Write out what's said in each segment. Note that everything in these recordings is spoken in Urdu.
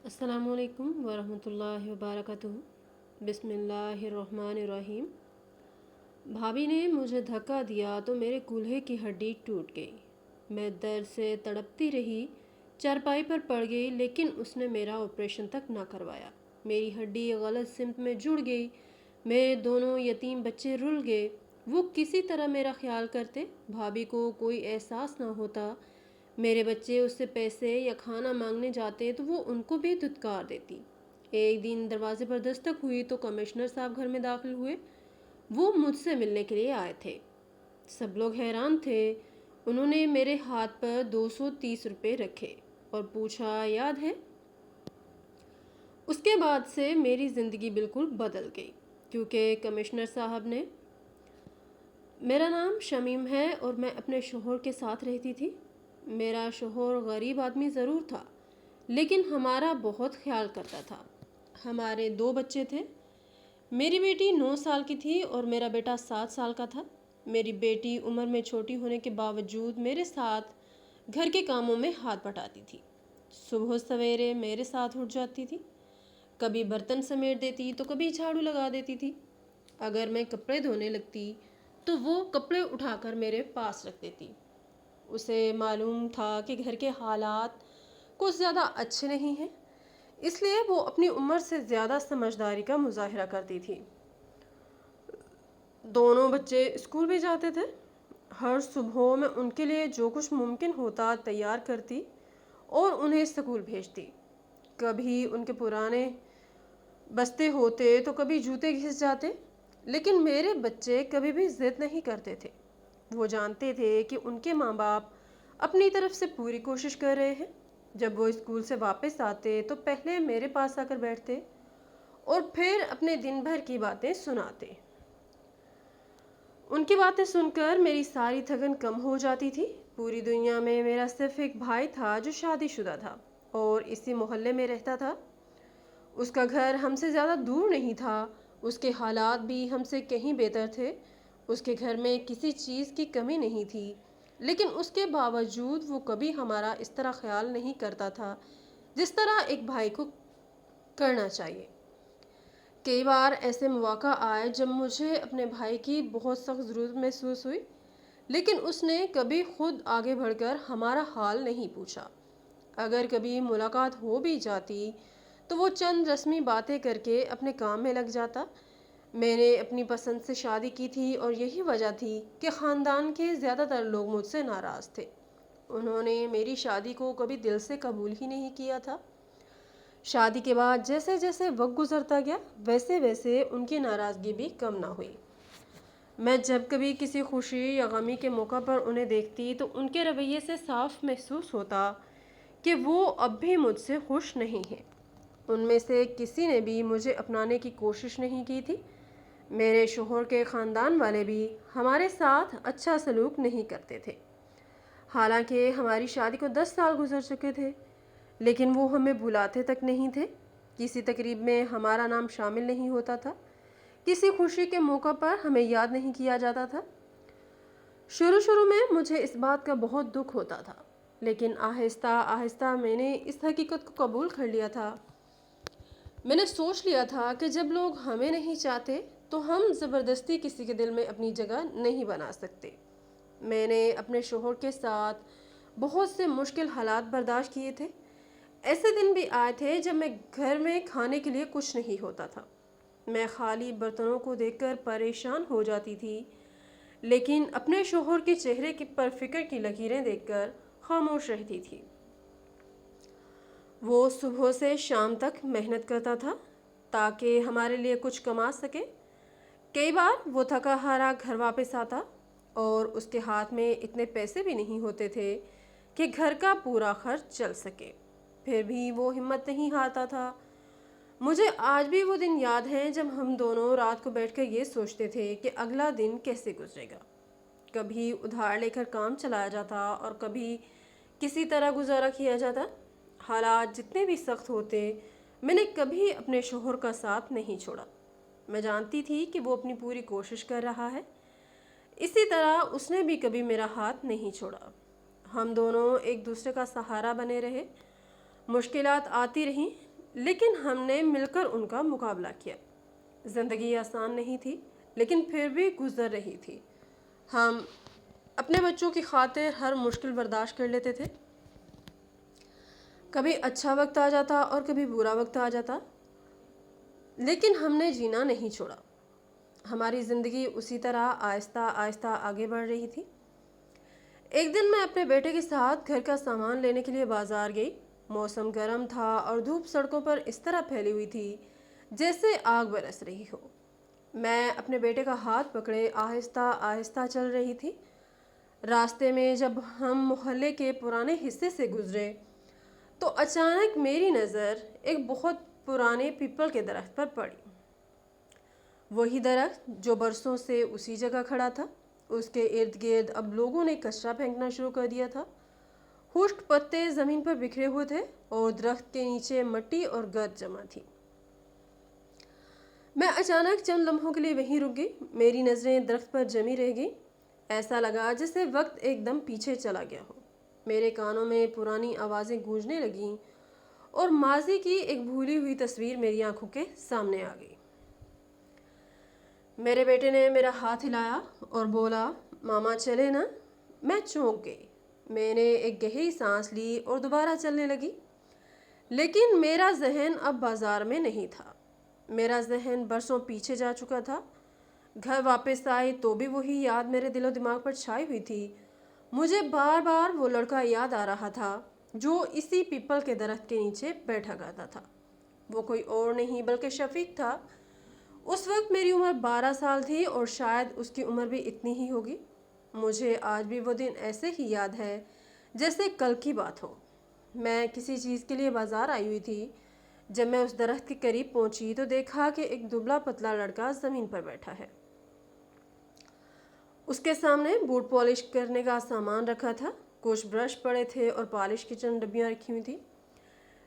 السلام علیکم ورحمۃ اللہ وبرکاتہ۔ بسم اللہ الرحمن الرحیم۔ بھابھی نے مجھے دھکا دیا تو میرے کولہے کی ہڈی ٹوٹ گئی۔ میں درد سے تڑپتی رہی، چارپائی پر پڑ گئی، لیکن اس نے میرا آپریشن تک نہ کروایا۔ میری ہڈی غلط سمت میں جڑ گئی۔ میرے دونوں یتیم بچے رل گئے۔ وہ کسی طرح میرا خیال کرتے، بھابھی کو کوئی احساس نہ ہوتا۔ میرے بچے اس سے پیسے یا کھانا مانگنے جاتے تو وہ ان کو بھی دھتکار دیتی۔ ایک دن دروازے پر دستک ہوئی تو کمشنر صاحب گھر میں داخل ہوئے۔ وہ مجھ سے ملنے کے لیے آئے تھے۔ سب لوگ حیران تھے۔ انہوں نے میرے ہاتھ پر 230 روپے رکھے اور پوچھا، یاد ہے؟ اس کے بعد سے میری زندگی بالکل بدل گئی، کیونکہ کمشنر صاحب نے میرا نام شمیم ہے اور میں اپنے شوہر کے ساتھ رہتی تھی۔ میرا شوہر غریب آدمی ضرور تھا، لیکن ہمارا بہت خیال کرتا تھا۔ ہمارے 2 بچے تھے۔ میری بیٹی 9 سال کی تھی اور میرا بیٹا 7 سال کا تھا۔ میری بیٹی عمر میں چھوٹی ہونے کے باوجود میرے ساتھ گھر کے کاموں میں ہاتھ بٹاتی تھی۔ صبح سویرے میرے ساتھ اٹھ جاتی تھی۔ کبھی برتن سمیٹ دیتی تو کبھی جھاڑو لگا دیتی تھی۔ اگر میں کپڑے دھونے لگتی تو وہ کپڑے اٹھا کر میرے پاس رکھ دیتی۔ اسے معلوم تھا کہ گھر کے حالات کچھ زیادہ اچھے نہیں ہیں، اس لیے وہ اپنی عمر سے زیادہ سمجھداری کا مظاہرہ کرتی تھی۔ دونوں بچے اسکول بھی جاتے تھے۔ ہر صبح میں ان کے لیے جو کچھ ممکن ہوتا تیار کرتی اور انہیں اسکول بھیجتی۔ کبھی ان کے پرانے بستے ہوتے تو کبھی جوتے گھس جاتے، لیکن میرے بچے کبھی بھی ضد نہیں کرتے تھے۔ وہ جانتے تھے کہ ان کے ماں باپ اپنی طرف سے پوری کوشش کر رہے ہیں۔ جب وہ اسکول سے واپس آتے تو پہلے میرے پاس آ کر بیٹھتے اور پھر اپنے دن بھر کی باتیں سناتے۔ ان کی باتیں سن کر میری ساری تھکن کم ہو جاتی تھی۔ پوری دنیا میں میرا صرف ایک بھائی تھا جو شادی شدہ تھا اور اسی محلے میں رہتا تھا۔ اس کا گھر ہم سے زیادہ دور نہیں تھا۔ اس کے حالات بھی ہم سے کہیں بہتر تھے۔ اس کے گھر میں کسی چیز کی کمی نہیں تھی، لیکن اس کے باوجود وہ کبھی ہمارا اس طرح خیال نہیں کرتا تھا جس طرح ایک بھائی کو کرنا چاہیے۔ کئی بار ایسے مواقع آئے جب مجھے اپنے بھائی کی بہت سخت ضرورت محسوس ہوئی، لیکن اس نے کبھی خود آگے بڑھ کر ہمارا حال نہیں پوچھا۔ اگر کبھی ملاقات ہو بھی جاتی تو وہ چند رسمی باتیں کر کے اپنے کام میں لگ جاتا۔ میں نے اپنی پسند سے شادی کی تھی اور یہی وجہ تھی کہ خاندان کے زیادہ تر لوگ مجھ سے ناراض تھے۔ انہوں نے میری شادی کو کبھی دل سے قبول ہی نہیں کیا تھا۔ شادی کے بعد جیسے جیسے وقت گزرتا گیا، ویسے ویسے ان کی ناراضگی بھی کم نہ ہوئی۔ میں جب کبھی کسی خوشی یا غمی کے موقع پر انہیں دیکھتی تو ان کے رویے سے صاف محسوس ہوتا کہ وہ اب بھی مجھ سے خوش نہیں ہیں۔ ان میں سے کسی نے بھی مجھے اپنانے کی کوشش نہیں کی تھی۔ میرے شوہر کے خاندان والے بھی ہمارے ساتھ اچھا سلوک نہیں کرتے تھے۔ حالانکہ ہماری شادی کو 10 سال گزر چکے تھے، لیکن وہ ہمیں بلاتے تک نہیں تھے۔ کسی تقریب میں ہمارا نام شامل نہیں ہوتا تھا۔ کسی خوشی کے موقع پر ہمیں یاد نہیں کیا جاتا تھا۔ شروع میں مجھے اس بات کا بہت دکھ ہوتا تھا، لیکن آہستہ آہستہ میں نے اس حقیقت کو قبول کر لیا تھا۔ میں نے سوچ لیا تھا کہ جب لوگ ہمیں نہیں چاہتے تو ہم زبردستی کسی کے دل میں اپنی جگہ نہیں بنا سکتے۔ میں نے اپنے شوہر کے ساتھ بہت سے مشکل حالات برداشت کیے تھے۔ ایسے دن بھی آئے تھے جب میں گھر میں کھانے کے لیے کچھ نہیں ہوتا تھا۔ میں خالی برتنوں کو دیکھ کر پریشان ہو جاتی تھی، لیکن اپنے شوہر کے چہرے پر فکر کی لکیریں دیکھ کر خاموش رہتی تھی۔ وہ صبح سے شام تک محنت کرتا تھا تاکہ ہمارے لیے کچھ کما سکے۔ کئی بار وہ تھکا ہارا گھر واپس آتا اور اس کے ہاتھ میں اتنے پیسے بھی نہیں ہوتے تھے کہ گھر کا پورا خرچ چل سکے، پھر بھی وہ ہمت نہیں ہارتا تھا۔ مجھے آج بھی وہ دن یاد ہیں جب ہم دونوں رات کو بیٹھ کر یہ سوچتے تھے کہ اگلا دن کیسے گزرے گا۔ کبھی ادھار لے کر کام چلایا جاتا اور کبھی کسی طرح گزارا کیا جاتا۔ حالات جتنے بھی سخت ہوتے، میں نے کبھی اپنے شوہر کا ساتھ نہیں چھوڑا۔ میں جانتی تھی کہ وہ اپنی پوری کوشش کر رہا ہے، اسی طرح اس نے بھی کبھی میرا ہاتھ نہیں چھوڑا۔ ہم دونوں ایک دوسرے کا سہارا بنے رہے۔ مشکلات آتی رہیں، لیکن ہم نے مل کر ان کا مقابلہ کیا۔ زندگی آسان نہیں تھی لیکن پھر بھی گزر رہی تھی۔ ہم اپنے بچوں کی خاطر ہر مشکل برداشت کر لیتے تھے۔ کبھی اچھا وقت آ جاتا اور کبھی برا وقت آ جاتا، لیکن ہم نے جینا نہیں چھوڑا۔ ہماری زندگی اسی طرح آہستہ آہستہ آگے بڑھ رہی تھی۔ ایک دن میں اپنے بیٹے کے ساتھ گھر کا سامان لینے کے لیے بازار گئی۔ موسم گرم تھا اور دھوپ سڑکوں پر اس طرح پھیلی ہوئی تھی جیسے آگ برس رہی ہو۔ میں اپنے بیٹے کا ہاتھ پکڑے آہستہ آہستہ چل رہی تھی۔ راستے میں جب ہم محلے کے پرانے حصے سے گزرے تو اچانک میری نظر ایک بہت پرانے پیپل کے درخت پر پڑی۔ وہی درخت جو برسوں سے اسی جگہ کھڑا تھا۔ اس کے ارد گرد اب لوگوں نے کچرا پھینکنا شروع کر دیا تھا۔ خشک پتے زمین پر بکھرے ہوئے تھے اور درخت کے نیچے مٹی اور گرد جمع تھی۔ میں اچانک چند لمحوں کے لیے وہیں رک گئی۔ میری نظریں درخت پر جمی رہ گئیں۔ ایسا لگا جیسے وقت ایک دم پیچھے چلا گیا ہو۔ میرے کانوں میں پرانی آوازیں گونجنے لگیں اور ماضی کی ایک بھولی ہوئی تصویر میری آنکھوں کے سامنے آ گئی۔ میرے بیٹے نے میرا ہاتھ ہلایا اور بولا، ماما چلے نا۔ میں چونک گئی۔ میں نے ایک گہری سانس لی اور دوبارہ چلنے لگی، لیکن میرا ذہن اب بازار میں نہیں تھا۔ میرا ذہن برسوں پیچھے جا چکا تھا۔ گھر واپس آئی تو بھی وہی یاد میرے دل و دماغ پر چھائی ہوئی تھی۔ مجھے بار بار وہ لڑکا یاد آ رہا تھا جو اسی پیپل کے درخت کے نیچے بیٹھا کرتا تھا۔ وہ کوئی اور نہیں بلکہ شفیق تھا۔ اس وقت میری عمر 12 سال تھی اور شاید اس کی عمر بھی اتنی ہی ہوگی۔ مجھے آج بھی وہ دن ایسے ہی یاد ہے جیسے کل کی بات ہو۔ میں کسی چیز کے لیے بازار آئی ہوئی تھی۔ جب میں اس درخت کے قریب پہنچی تو دیکھا کہ ایک دبلا پتلا لڑکا زمین پر بیٹھا ہے۔ اس کے سامنے بوٹ پالش کرنے کا سامان رکھا تھا۔ کچھ برش پڑے تھے اور پالش کی چند ڈبیاں رکھی ہوئی تھیں،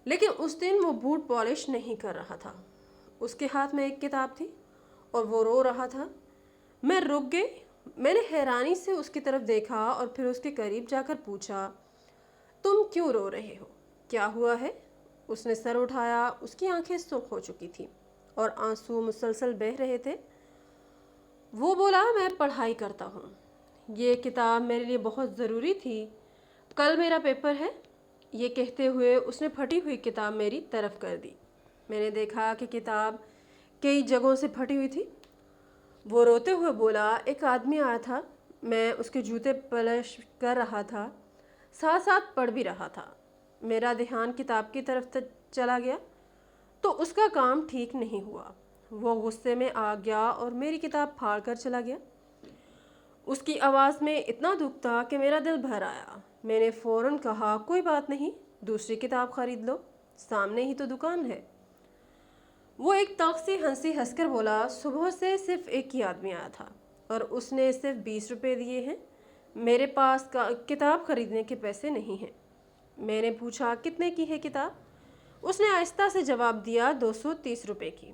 لیکن اس دن وہ بوٹ پالش نہیں کر رہا تھا۔ اس کے ہاتھ میں ایک کتاب تھی اور وہ رو رہا تھا۔ میں رک گئی۔ میں نے حیرانی سے اس کی طرف دیکھا اور پھر اس کے قریب جا کر پوچھا، تم کیوں رو رہے ہو؟ کیا ہوا ہے؟ اس نے سر اٹھایا۔ اس کی آنکھیں سرخ ہو چکی تھیں اور آنسو مسلسل بہہ رہے تھے۔ وہ بولا، میں پڑھائی کرتا ہوں۔ یہ کتاب میرے لیے بہت ضروری تھی۔ کل میرا پیپر ہے۔ یہ کہتے ہوئے اس نے پھٹی ہوئی کتاب میری طرف کر دی۔ میں نے دیکھا کہ کتاب کئی جگہوں سے پھٹی ہوئی تھی۔ وہ روتے ہوئے بولا، ایک آدمی آیا تھا، میں اس کے جوتے پالش کر رہا تھا، ساتھ ساتھ پڑھ بھی رہا تھا۔ میرا دھیان کتاب کی طرف چلا گیا تو اس کا کام ٹھیک نہیں ہوا۔ وہ غصے میں آ گیا اور میری کتاب پھاڑ کر چلا گیا۔ اس کی آواز میں اتنا دکھ تھا کہ میرا دل بھر آیا۔ میں نے فوراً کہا، کوئی بات نہیں، دوسری کتاب خرید لو، سامنے ہی تو دکان ہے۔ وہ ایک طاق سی ہنسی ہنس کر بولا، صبح سے صرف ایک ہی آدمی آیا تھا اور اس نے صرف 20 روپے دیے ہیں۔ میرے پاس کتاب خریدنے کے پیسے نہیں ہیں۔ میں نے پوچھا، کتنے کی ہے کتاب؟ اس نے آہستہ سے جواب دیا، 230 روپے کی۔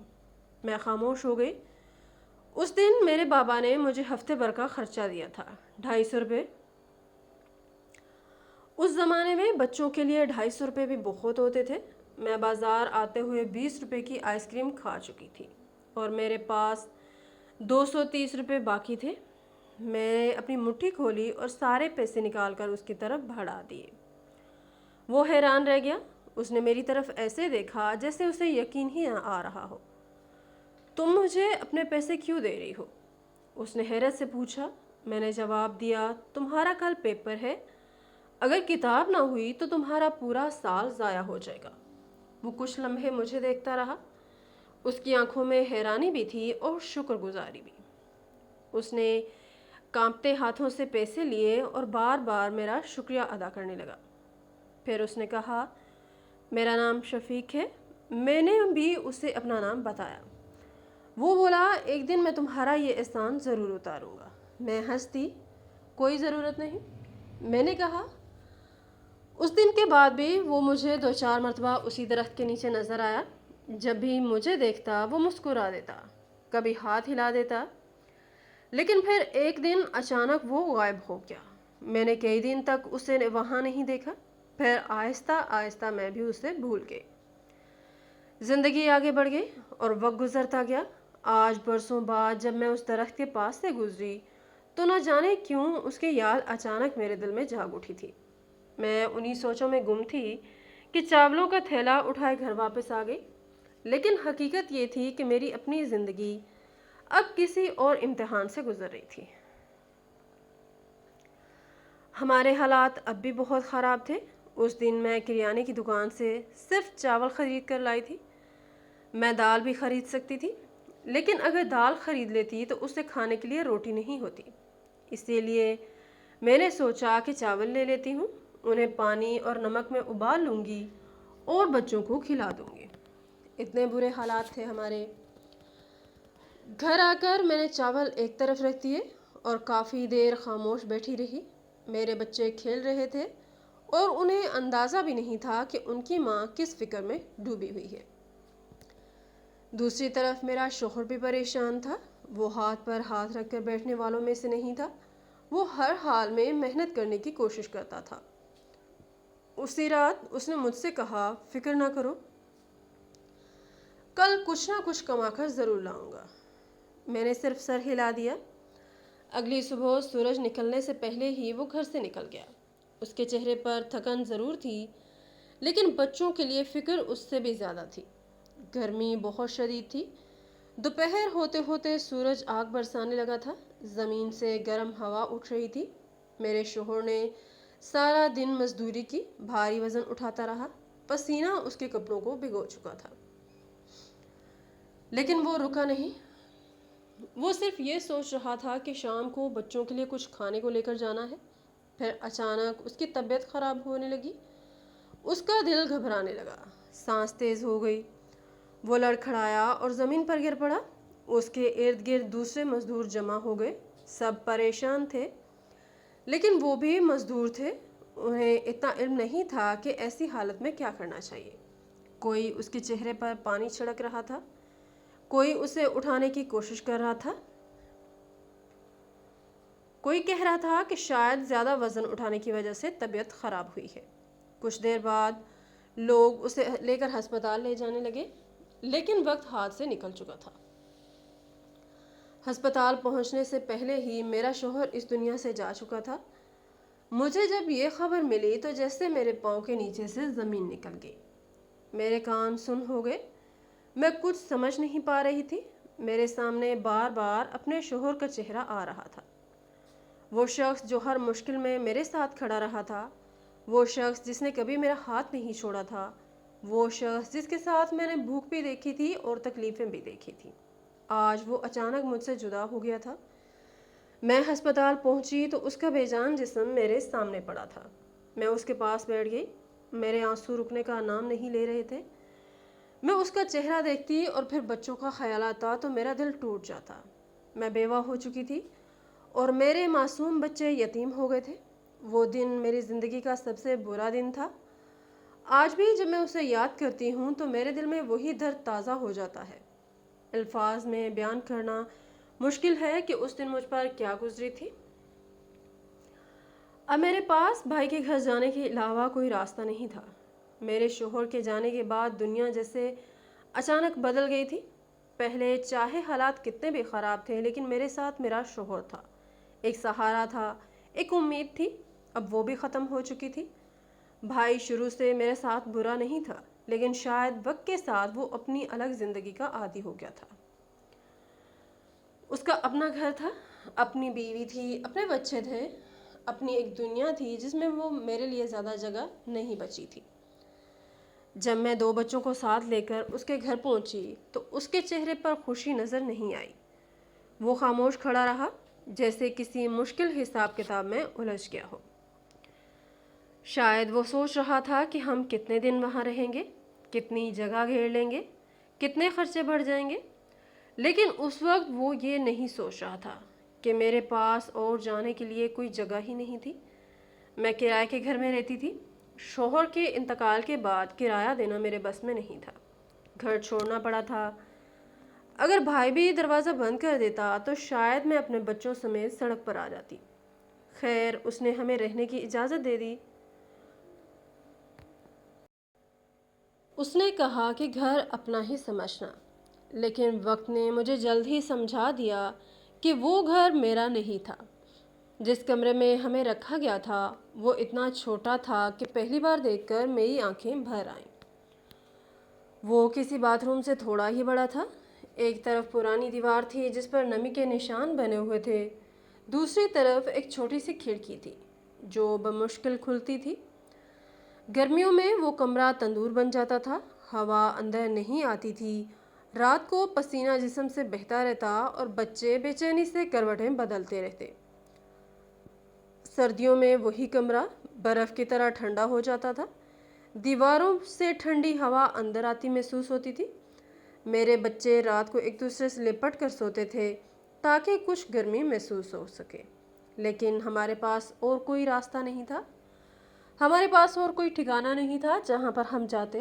میں خاموش ہو گئی۔ اس دن میرے بابا نے مجھے ہفتے بھر کا خرچہ دیا تھا، 250 روپے۔ اس زمانے میں بچوں کے لیے 250 روپے بھی بہت ہوتے تھے۔ میں بازار آتے ہوئے 20 روپے کی آئس کریم کھا چکی تھی اور میرے پاس 230 روپے باقی تھے۔ میں نے اپنی مٹھی کھولی اور سارے پیسے نکال کر اس کی طرف بڑھا دیے۔ وہ حیران رہ گیا۔ اس نے میری طرف ایسے دیکھا جیسے اسے یقین ہی نہ آ رہا ہو۔ تم مجھے اپنے پیسے کیوں دے رہی ہو؟ اس نے حیرت سے پوچھا۔ میں نے جواب دیا، تمہارا کل پیپر ہے، اگر کتاب نہ ہوئی تو تمہارا پورا سال ضائع ہو جائے گا۔ وہ کچھ لمحے مجھے دیکھتا رہا۔ اس کی آنکھوں میں حیرانی بھی تھی اور شکر گزاری بھی۔ اس نے کانپتے ہاتھوں سے پیسے لیے اور بار بار میرا شکریہ ادا کرنے لگا۔ پھر اس نے کہا، میرا نام شفیق ہے۔ میں نے بھی اسے اپنا نام بتایا۔ وہ بولا، ایک دن میں تمہارا یہ احسان ضرور اتاروں گا۔ میں ہنس دی، کوئی ضرورت نہیں۔ میں نے کہا، اس دن کے بعد بھی وہ مجھے 2-4 مرتبہ اسی درخت کے نیچے نظر آیا۔ جب بھی مجھے دیکھتا وہ مسکرا دیتا، کبھی ہاتھ ہلا دیتا، لیکن پھر ایک دن اچانک وہ غائب ہو گیا۔ میں نے کئی دن تک اسے وہاں نہیں دیکھا۔ پھر آہستہ آہستہ میں بھی اسے بھول گئی۔ زندگی آگے بڑھ گئی اور وقت گزرتا گیا۔ آج برسوں بعد جب میں اس درخت کے پاس سے گزری تو نہ جانے کیوں اس کی یاد اچانک میرے دل میں جاگ اٹھی تھی۔ میں انہی سوچوں میں گم تھی کہ چاولوں کا تھیلا اٹھائے گھر واپس آ گئی، لیکن حقیقت یہ تھی کہ میری اپنی زندگی اب کسی اور امتحان سے گزر رہی تھی۔ ہمارے حالات اب بھی بہت خراب تھے۔ اس دن میں کریانے کی دکان سے صرف چاول خرید کر لائی تھی۔ میں دال بھی خرید سکتی تھی، لیکن اگر دال خرید لیتی تو اسے کھانے کے لیے روٹی نہیں ہوتی۔ اسی لیے میں نے سوچا کہ چاول لے لیتی ہوں، انہیں پانی اور نمک میں ابال لوں گی اور بچوں کو کھلا دوں گی۔ اتنے برے حالات تھے ہمارے۔ گھر آ کر میں نے چاول ایک طرف رکھ دیے اور کافی دیر خاموش بیٹھی رہی۔ میرے بچے کھیل رہے تھے اور انہیں اندازہ بھی نہیں تھا کہ ان کی ماں کس فکر میں ڈوبی ہوئی ہے۔ دوسری طرف میرا شوہر بھی پریشان تھا۔ وہ ہاتھ پر ہاتھ رکھ کر بیٹھنے والوں میں سے نہیں تھا۔ وہ ہر حال میں محنت کرنے کی کوشش کرتا تھا۔ اسی رات اس نے مجھ سے کہا، فکر نہ کرو، کل کچھ نہ کچھ کما کر ضرور لاؤں گا۔ میں نے صرف سر ہلا دیا۔ اگلی صبح سورج نکلنے سے پہلے ہی وہ گھر سے نکل گیا۔ اس کے چہرے پر تھکن ضرور تھی، لیکن بچوں کے لیے فکر اس سے بھی زیادہ تھی۔ گرمی بہت شدید تھی۔ دوپہر ہوتے ہوتے سورج آگ برسانے لگا تھا۔ زمین سے گرم ہوا اٹھ رہی تھی۔ میرے شوہر نے سارا دن مزدوری کی، بھاری وزن اٹھاتا رہا، پسینہ اس کے کپڑوں کو بھگو چکا تھا، لیکن وہ رکا نہیں۔ وہ صرف یہ سوچ رہا تھا کہ شام کو بچوں کے لیے کچھ کھانے کو لے کر جانا ہے۔ پھر اچانک اس کی طبیعت خراب ہونے لگی۔ اس کا دل گھبرانے لگا، سانس تیز ہو گئی۔ وہ لڑکھڑایا اور زمین پر گر پڑا۔ اس کے ارد گرد دوسرے مزدور جمع ہو گئے۔ سب پریشان تھے، لیکن وہ بھی مزدور تھے۔ انہیں اتنا علم نہیں تھا کہ ایسی حالت میں کیا کرنا چاہیے۔ کوئی اس کے چہرے پر پانی چھڑک رہا تھا، کوئی اسے اٹھانے کی کوشش کر رہا تھا، کوئی کہہ رہا تھا کہ شاید زیادہ وزن اٹھانے کی وجہ سے طبیعت خراب ہوئی ہے۔ کچھ دیر بعد لوگ اسے لے کر ہسپتال لے جانے لگے، لیکن وقت ہاتھ سے نکل چکا تھا۔ ہسپتال پہنچنے سے پہلے ہی میرا شوہر اس دنیا سے جا چکا تھا۔ مجھے جب یہ خبر ملی تو جیسے میرے پاؤں کے نیچے سے زمین نکل گئی۔ میرے کان سن ہو گئے۔ میں کچھ سمجھ نہیں پا رہی تھی۔ میرے سامنے بار بار اپنے شوہر کا چہرہ آ رہا تھا، وہ شخص جو ہر مشکل میں میرے ساتھ کھڑا رہا تھا، وہ شخص جس نے کبھی میرا ہاتھ نہیں چھوڑا تھا، وہ شخص جس کے ساتھ میں نے بھوک بھی دیکھی تھی اور تکلیفیں بھی دیکھی تھی۔ آج وہ اچانک مجھ سے جدا ہو گیا تھا۔ میں ہسپتال پہنچی تو اس کا بے جان جسم میرے سامنے پڑا تھا۔ میں اس کے پاس بیٹھ گئی۔ میرے آنسو رکنے کا نام نہیں لے رہے تھے۔ میں اس کا چہرہ دیکھتی اور پھر بچوں کا خیال آتا تو میرا دل ٹوٹ جاتا۔ میں بیوہ ہو چکی تھی اور میرے معصوم بچے یتیم ہو گئے تھے۔ وہ دن میری زندگی کا سب سے برا دن تھا۔ آج بھی جب میں اسے یاد کرتی ہوں تو میرے دل میں وہی درد تازہ ہو جاتا ہے۔ الفاظ میں بیان کرنا مشکل ہے کہ اس دن مجھ پر کیا گزری تھی۔ اب میرے پاس بھائی کے گھر جانے کے علاوہ کوئی راستہ نہیں تھا۔ میرے شوہر کے جانے کے بعد دنیا جیسے اچانک بدل گئی تھی۔ پہلے چاہے حالات کتنے بھی خراب تھے، لیکن میرے ساتھ میرا شوہر تھا، ایک سہارا تھا، ایک امید تھی۔ اب وہ بھی ختم ہو چکی تھی۔ بھائی شروع سے میرے ساتھ برا نہیں تھا، لیکن شاید وقت کے ساتھ وہ اپنی الگ زندگی کا عادی ہو گیا تھا۔ اس کا اپنا گھر تھا، اپنی بیوی تھی، اپنے بچے تھے، اپنی ایک دنیا تھی جس میں وہ میرے لیے زیادہ جگہ نہیں بچی تھی۔ جب میں 2 بچوں کو ساتھ لے کر اس کے گھر پہنچی تو اس کے چہرے پر خوشی نظر نہیں آئی۔ وہ خاموش کھڑا رہا، جیسے کسی مشکل حساب کتاب میں الجھ گیا ہو۔ شاید وہ سوچ رہا تھا کہ ہم کتنے دن وہاں رہیں گے، کتنی جگہ گھیر لیں گے، کتنے خرچے بڑھ جائیں گے، لیکن اس وقت وہ یہ نہیں سوچ رہا تھا کہ میرے پاس اور جانے کے لیے کوئی جگہ ہی نہیں تھی۔ میں کرائے کے گھر میں رہتی تھی۔ شوہر کے انتقال کے بعد کرایہ دینا میرے بس میں نہیں تھا، گھر چھوڑنا پڑا تھا۔ اگر بھائی بھی دروازہ بند کر دیتا تو شاید میں اپنے بچوں سمیت سڑک پر آ جاتی۔ خیر، اس نے ہمیں رہنے کی اجازت دے دی۔ اس نے کہا کہ گھر اپنا ہی سمجھنا، لیکن وقت نے مجھے جلد ہی سمجھا دیا کہ وہ گھر میرا نہیں تھا۔ جس کمرے میں ہمیں رکھا گیا تھا وہ اتنا چھوٹا تھا کہ پہلی بار دیکھ کر میری آنکھیں بھر آئیں۔ وہ کسی باتھ روم سے تھوڑا ہی بڑا تھا۔ ایک طرف پرانی دیوار تھی جس پر نمی کے نشان بنے ہوئے تھے، دوسری طرف ایک چھوٹی سی کھڑکی تھی جو بمشکل کھلتی تھی۔ گرمیوں میں وہ کمرہ تندور بن جاتا تھا، ہوا اندر نہیں آتی تھی، رات کو پسینہ جسم سے بہتا رہتا اور بچے بے چینی سے کروٹیں بدلتے رہتے۔ سردیوں میں وہی کمرہ برف کی طرح ٹھنڈا ہو جاتا تھا، دیواروں سے ٹھنڈی ہوا اندر آتی محسوس ہوتی تھی۔ میرے بچے رات کو ایک دوسرے سے لپٹ کر سوتے تھے تاکہ کچھ گرمی محسوس ہو سکے، لیکن ہمارے پاس اور کوئی راستہ نہیں تھا، ہمارے پاس اور کوئی ٹھکانہ نہیں تھا جہاں پر ہم جاتے۔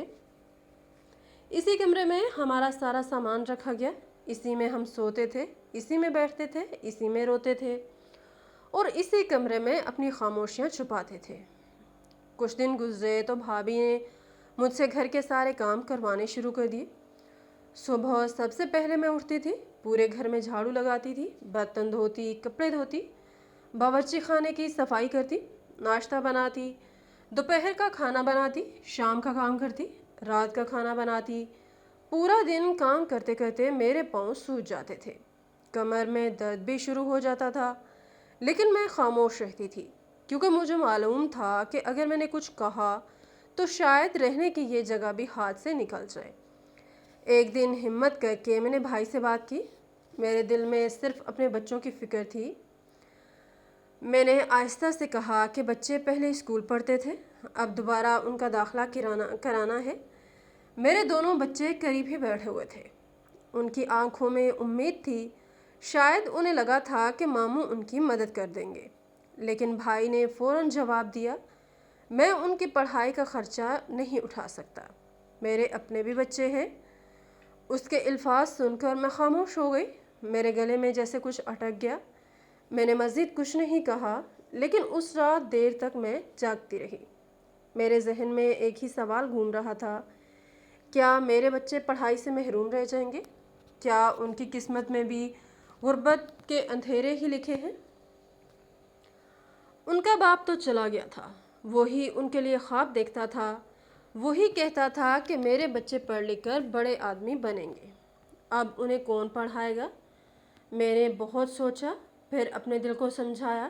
اسی کمرے میں ہمارا سارا سامان رکھا گیا، اسی میں ہم سوتے تھے، اسی میں بیٹھتے تھے، اسی میں روتے تھے اور اسی کمرے میں اپنی خاموشیاں چھپاتے تھے۔ کچھ دن گزرے تو بھابھی نے مجھ سے گھر کے سارے کام کروانے شروع کر دیے۔ صبح سب سے پہلے میں اٹھتی تھی، پورے گھر میں جھاڑو لگاتی تھی، برتن دھوتی، کپڑے دھوتی، باورچی خانے کی صفائی کرتی، ناشتہ بناتی، دوپہر کا کھانا بناتی، شام کا کام کرتی، رات کا کھانا بناتی۔ پورا دن کام کرتے کرتے میرے پاؤں سوج جاتے تھے، کمر میں درد بھی شروع ہو جاتا تھا، لیکن میں خاموش رہتی تھی کیونکہ مجھے معلوم تھا کہ اگر میں نے کچھ کہا تو شاید رہنے کی یہ جگہ بھی ہاتھ سے نکل جائے۔ ایک دن ہمت کر کے میں نے بھائی سے بات کی، میرے دل میں صرف اپنے بچوں کی فکر تھی۔ میں نے آہستہ سے کہا کہ بچے پہلے اسکول پڑھتے تھے، اب دوبارہ ان کا داخلہ کرانا ہے۔ میرے دونوں بچے قریب ہی بیٹھے ہوئے تھے، ان کی آنکھوں میں امید تھی، شاید انہیں لگا تھا کہ ماموں ان کی مدد کر دیں گے، لیکن بھائی نے فوراً جواب دیا، میں ان کی پڑھائی کا خرچہ نہیں اٹھا سکتا، میرے اپنے بھی بچے ہیں۔ اس کے الفاظ سن کر میں خاموش ہو گئی، میرے گلے میں جیسے کچھ اٹک گیا۔ میں نے مزید کچھ نہیں کہا، لیکن اس رات دیر تک میں جاگتی رہی۔ میرے ذہن میں ایک ہی سوال گھوم رہا تھا، کیا میرے بچے پڑھائی سے محروم رہ جائیں گے؟ کیا ان کی قسمت میں بھی غربت کے اندھیرے ہی لکھے ہیں؟ ان کا باپ تو چلا گیا تھا، وہی ان کے لیے خواب دیکھتا تھا، وہی کہتا تھا کہ میرے بچے پڑھ لکھ کر بڑے آدمی بنیں گے، اب انہیں کون پڑھائے گا؟ میں نے بہت سوچا، پھر اپنے دل کو سمجھایا،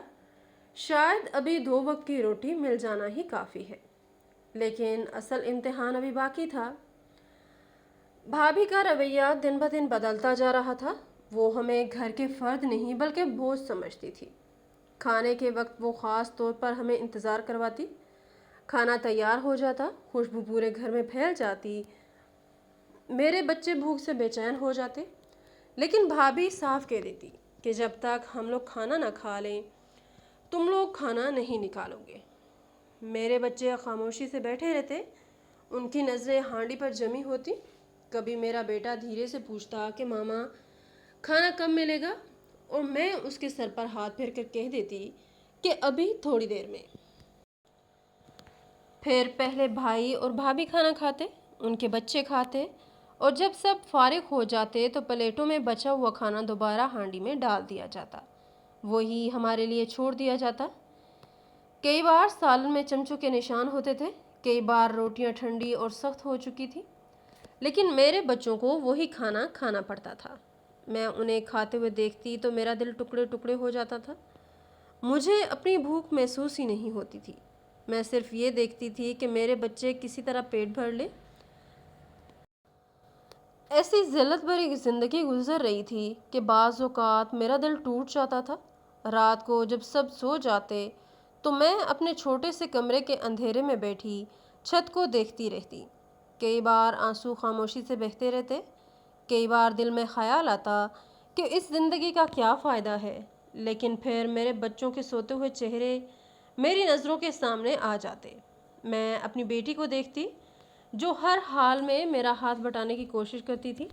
شاید ابھی 2 وقت کی روٹی مل جانا ہی کافی ہے، لیکن اصل امتحان ابھی باقی تھا۔ بھابھی کا رویہ دن بدن بدلتا جا رہا تھا، وہ ہمیں گھر کے فرد نہیں بلکہ بوجھ سمجھتی تھی۔ کھانے کے وقت وہ خاص طور پر ہمیں انتظار کرواتی، کھانا تیار ہو جاتا، خوشبو پورے گھر میں پھیل جاتی، میرے بچے بھوک سے بے چین ہو جاتے، لیکن بھابھی صاف کہہ دیتی کہ جب تک ہم لوگ کھانا نہ کھا لیں تم لوگ کھانا نہیں نکالو گے۔ میرے بچے خاموشی سے بیٹھے رہتے، ان کی نظریں ہانڈی پر جمی ہوتی۔ کبھی میرا بیٹا دھیرے سے پوچھتا کہ ماما کھانا کب ملے گا، اور میں اس کے سر پر ہاتھ پھیر کر کہہ دیتی کہ ابھی تھوڑی دیر میں۔ پھر پہلے بھائی اور بھابھی کھانا کھاتے، ان کے بچے کھاتے، اور جب سب فارغ ہو جاتے تو پلیٹوں میں بچا ہوا کھانا دوبارہ ہانڈی میں ڈال دیا جاتا، وہی ہمارے لیے چھوڑ دیا جاتا۔ کئی بار سالن میں چمچوں کے نشان ہوتے تھے، کئی بار روٹیاں ٹھنڈی اور سخت ہو چکی تھی، لیکن میرے بچوں کو وہی کھانا کھانا پڑتا تھا۔ میں انہیں کھاتے ہوئے دیکھتی تو میرا دل ٹکڑے ٹکڑے ہو جاتا تھا، مجھے اپنی بھوک محسوس ہی نہیں ہوتی تھی، میں صرف یہ دیکھتی تھی کہ میرے بچے کسی طرح پیٹ بھر لیں۔ ایسی ذلت بھری زندگی گزر رہی تھی کہ بعض اوقات میرا دل ٹوٹ جاتا تھا۔ رات کو جب سب سو جاتے تو میں اپنے چھوٹے سے کمرے کے اندھیرے میں بیٹھی چھت کو دیکھتی رہتی، کئی بار آنسو خاموشی سے بہتے رہتے، کئی بار دل میں خیال آتا کہ اس زندگی کا کیا فائدہ ہے، لیکن پھر میرے بچوں کے سوتے ہوئے چہرے میری نظروں کے سامنے آ جاتے۔ میں اپنی بیٹی کو دیکھتی جو ہر حال میں میرا ہاتھ بٹانے کی کوشش کرتی تھی،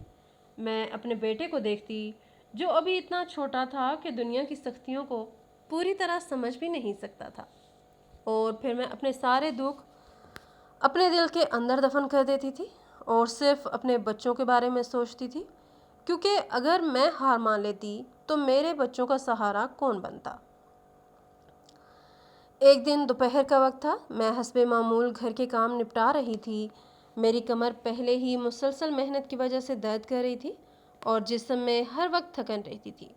میں اپنے بیٹے کو دیکھتی جو ابھی اتنا چھوٹا تھا کہ دنیا کی سختیوں کو پوری طرح سمجھ بھی نہیں سکتا تھا، اور پھر میں اپنے سارے دکھ اپنے دل کے اندر دفن کر دیتی تھی۔ اور صرف اپنے بچوں کے بارے میں سوچتی تھی، کیونکہ اگر میں ہار مان لیتی تو میرے بچوں کا سہارا کون بنتا۔ ایک دن دوپہر کا وقت تھا، میں حسب معمول گھر کے کام نپٹا رہی تھی۔ میری کمر پہلے ہی مسلسل محنت کی وجہ سے درد کر رہی تھی اور جسم میں ہر وقت تھکن رہتی تھی۔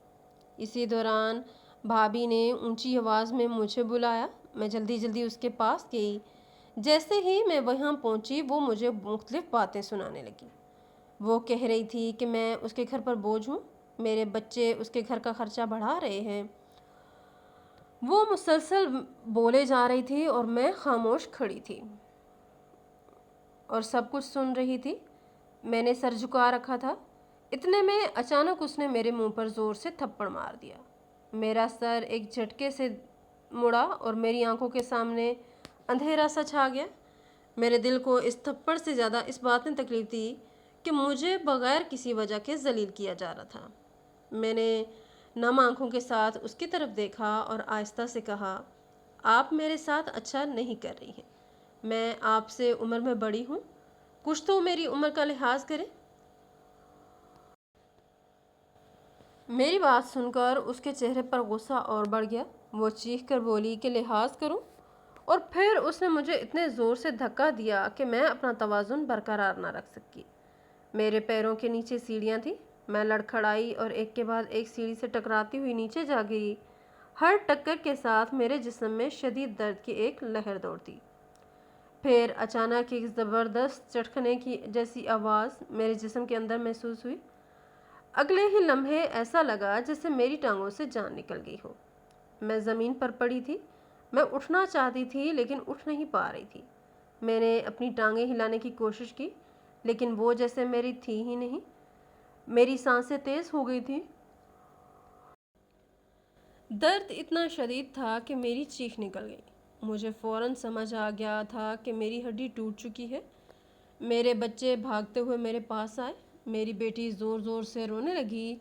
اسی دوران بھابھی نے اونچی آواز میں مجھے بلایا۔ میں جلدی جلدی اس کے پاس گئی۔ جیسے ہی میں وہاں پہنچی وہ مجھے مختلف باتیں سنانے لگی۔ وہ کہہ رہی تھی کہ میں اس کے گھر پر بوجھ ہوں، میرے بچے اس کے گھر کا خرچہ بڑھا رہے ہیں۔ وہ مسلسل بولے جا رہی تھی اور میں خاموش کھڑی تھی اور سب کچھ سن رہی تھی۔ میں نے سر جھکا رکھا تھا۔ اتنے میں اچانک اس نے میرے منہ پر زور سے تھپڑ مار دیا۔ میرا سر ایک جھٹکے سے مڑا اور میری آنکھوں کے سامنے اندھیرا سا چھا گیا۔ میرے دل کو اس تھپڑ سے زیادہ اس بات نے تکلیف دی کہ مجھے بغیر کسی وجہ کے ذلیل کیا جا رہا تھا۔ میں نے نم آنکھوں کے ساتھ اس کی طرف دیکھا اور آہستہ سے کہا، آپ میرے ساتھ اچھا نہیں کر رہی ہیں۔ میں آپ سے عمر میں بڑی ہوں، کچھ تو میری عمر کا لحاظ کریں۔ میری بات سن کر اس کے چہرے پر غصہ اور بڑھ گیا۔ وہ چیخ کر بولی کہ لحاظ کروں، اور پھر اس نے مجھے اتنے زور سے دھکا دیا کہ میں اپنا توازن برقرار نہ رکھ سکی۔ میرے پیروں کے نیچے سیڑھیاں تھیں۔ میں لڑکھڑائی اور ایک کے بعد ایک سیڑھی سے ٹکراتی ہوئی نیچے جا گئی۔ ہر ٹکر کے ساتھ میرے جسم میں شدید درد کی ایک لہر دوڑتی۔ پھر اچانک ایک زبردست چٹکنے کی جیسی آواز میرے جسم کے اندر محسوس ہوئی۔ اگلے ہی لمحے ایسا لگا جیسے میری ٹانگوں سے جان نکل گئی ہو۔ میں زمین پر پڑی تھی۔ میں اٹھنا چاہتی تھی لیکن اٹھ نہیں پا رہی تھی۔ میں نے اپنی ٹانگیں ہلانے کی کوشش کی لیکن وہ جیسے میری تھی ہی نہیں۔ میری سانسیں تیز ہو گئی تھیں۔ درد اتنا شدید تھا کہ میری چیخ نکل گئی۔ مجھے فوراً سمجھ آ گیا تھا کہ میری ہڈی ٹوٹ چکی ہے۔ میرے بچے بھاگتے ہوئے میرے پاس آئے۔ میری بیٹی زور زور سے رونے لگی۔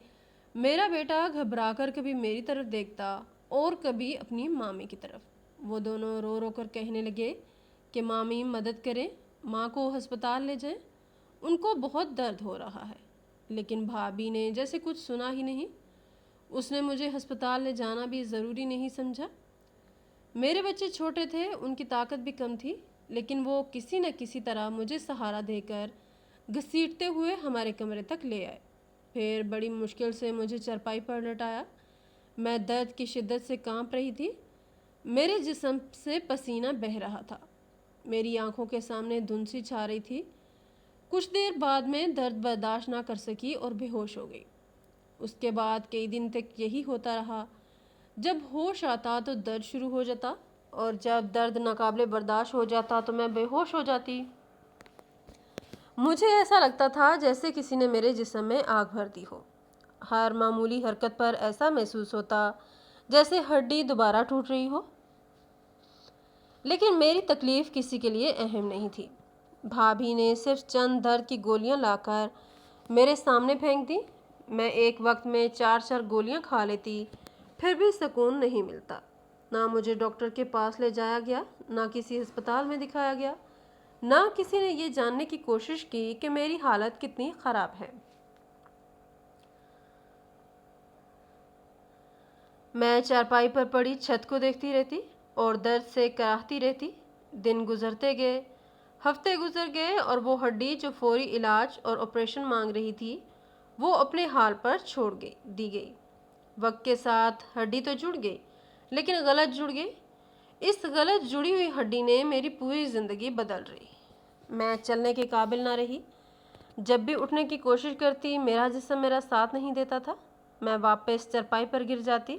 میرا بیٹا گھبرا کر کبھی میری طرف دیکھتا اور کبھی اپنی مامی کی طرف۔ وہ دونوں رو رو کر کہنے لگے کہ مامی مدد کریں، ماں کو ہسپتال لے جائیں، ان کو بہت درد ہو رہا ہے۔ لیکن بھابھی نے جیسے کچھ سنا ہی نہیں۔ اس نے مجھے ہسپتال لے جانا بھی ضروری نہیں سمجھا۔ میرے بچے چھوٹے تھے، ان کی طاقت بھی کم تھی، لیکن وہ کسی نہ کسی طرح مجھے سہارا دے کر گھسیٹتے ہوئے ہمارے کمرے تک لے آئے۔ پھر بڑی مشکل سے مجھے چارپائی پر لٹایا۔ میں درد کی شدت سے کانپ رہی تھی۔ میرے جسم سے پسینہ بہہ رہا تھا۔ میری آنکھوں کے سامنے دھند سی چھا رہی تھی۔ کچھ دیر بعد میں درد برداشت نہ کر سکی اور بے ہوش ہو گئی۔ اس کے بعد کئی دن تک یہی ہوتا رہا۔ جب ہوش آتا تو درد شروع ہو جاتا اور جب درد ناقابل برداشت ہو جاتا تو میں بے ہوش ہو جاتی۔ مجھے ایسا لگتا تھا جیسے کسی نے میرے جسم میں آگ بھر دی ہو۔ ہر معمولی حرکت پر ایسا محسوس ہوتا جیسے ہڈی دوبارہ ٹوٹ رہی ہو۔ لیکن میری تکلیف کسی کے لیے اہم نہیں تھی۔ بھابھی نے صرف چند درد کی گولیاں لا کر میرے سامنے پھینک دی۔ میں ایک وقت میں 4 گولیاں کھا لیتی، پھر بھی سکون نہیں ملتا۔ نہ مجھے ڈاکٹر کے پاس لے جایا گیا، نہ کسی ہسپتال میں دکھایا گیا، نہ کسی نے یہ جاننے کی کوشش کی کہ میری حالت کتنی خراب ہے۔ میں چارپائی پر پڑی چھت کو دیکھتی رہتی اور درد سے کراہتی رہتی۔ دن گزرتے گئے، ہفتے گزر گئے اور وہ ہڈی جو فوری علاج اور آپریشن مانگ رہی تھی وہ اپنے حال پر چھوڑ دی گئی۔ وقت کے ساتھ ہڈی تو جڑ گئی لیکن غلط جڑ گئی۔ اس غلط جڑی ہوئی ہڈی نے میری پوری زندگی بدل رہی۔ میں چلنے کے قابل نہ رہی۔ جب بھی اٹھنے کی کوشش کرتی میرا جسم میرا ساتھ نہیں دیتا تھا۔ میں واپس چارپائی پر گر جاتی۔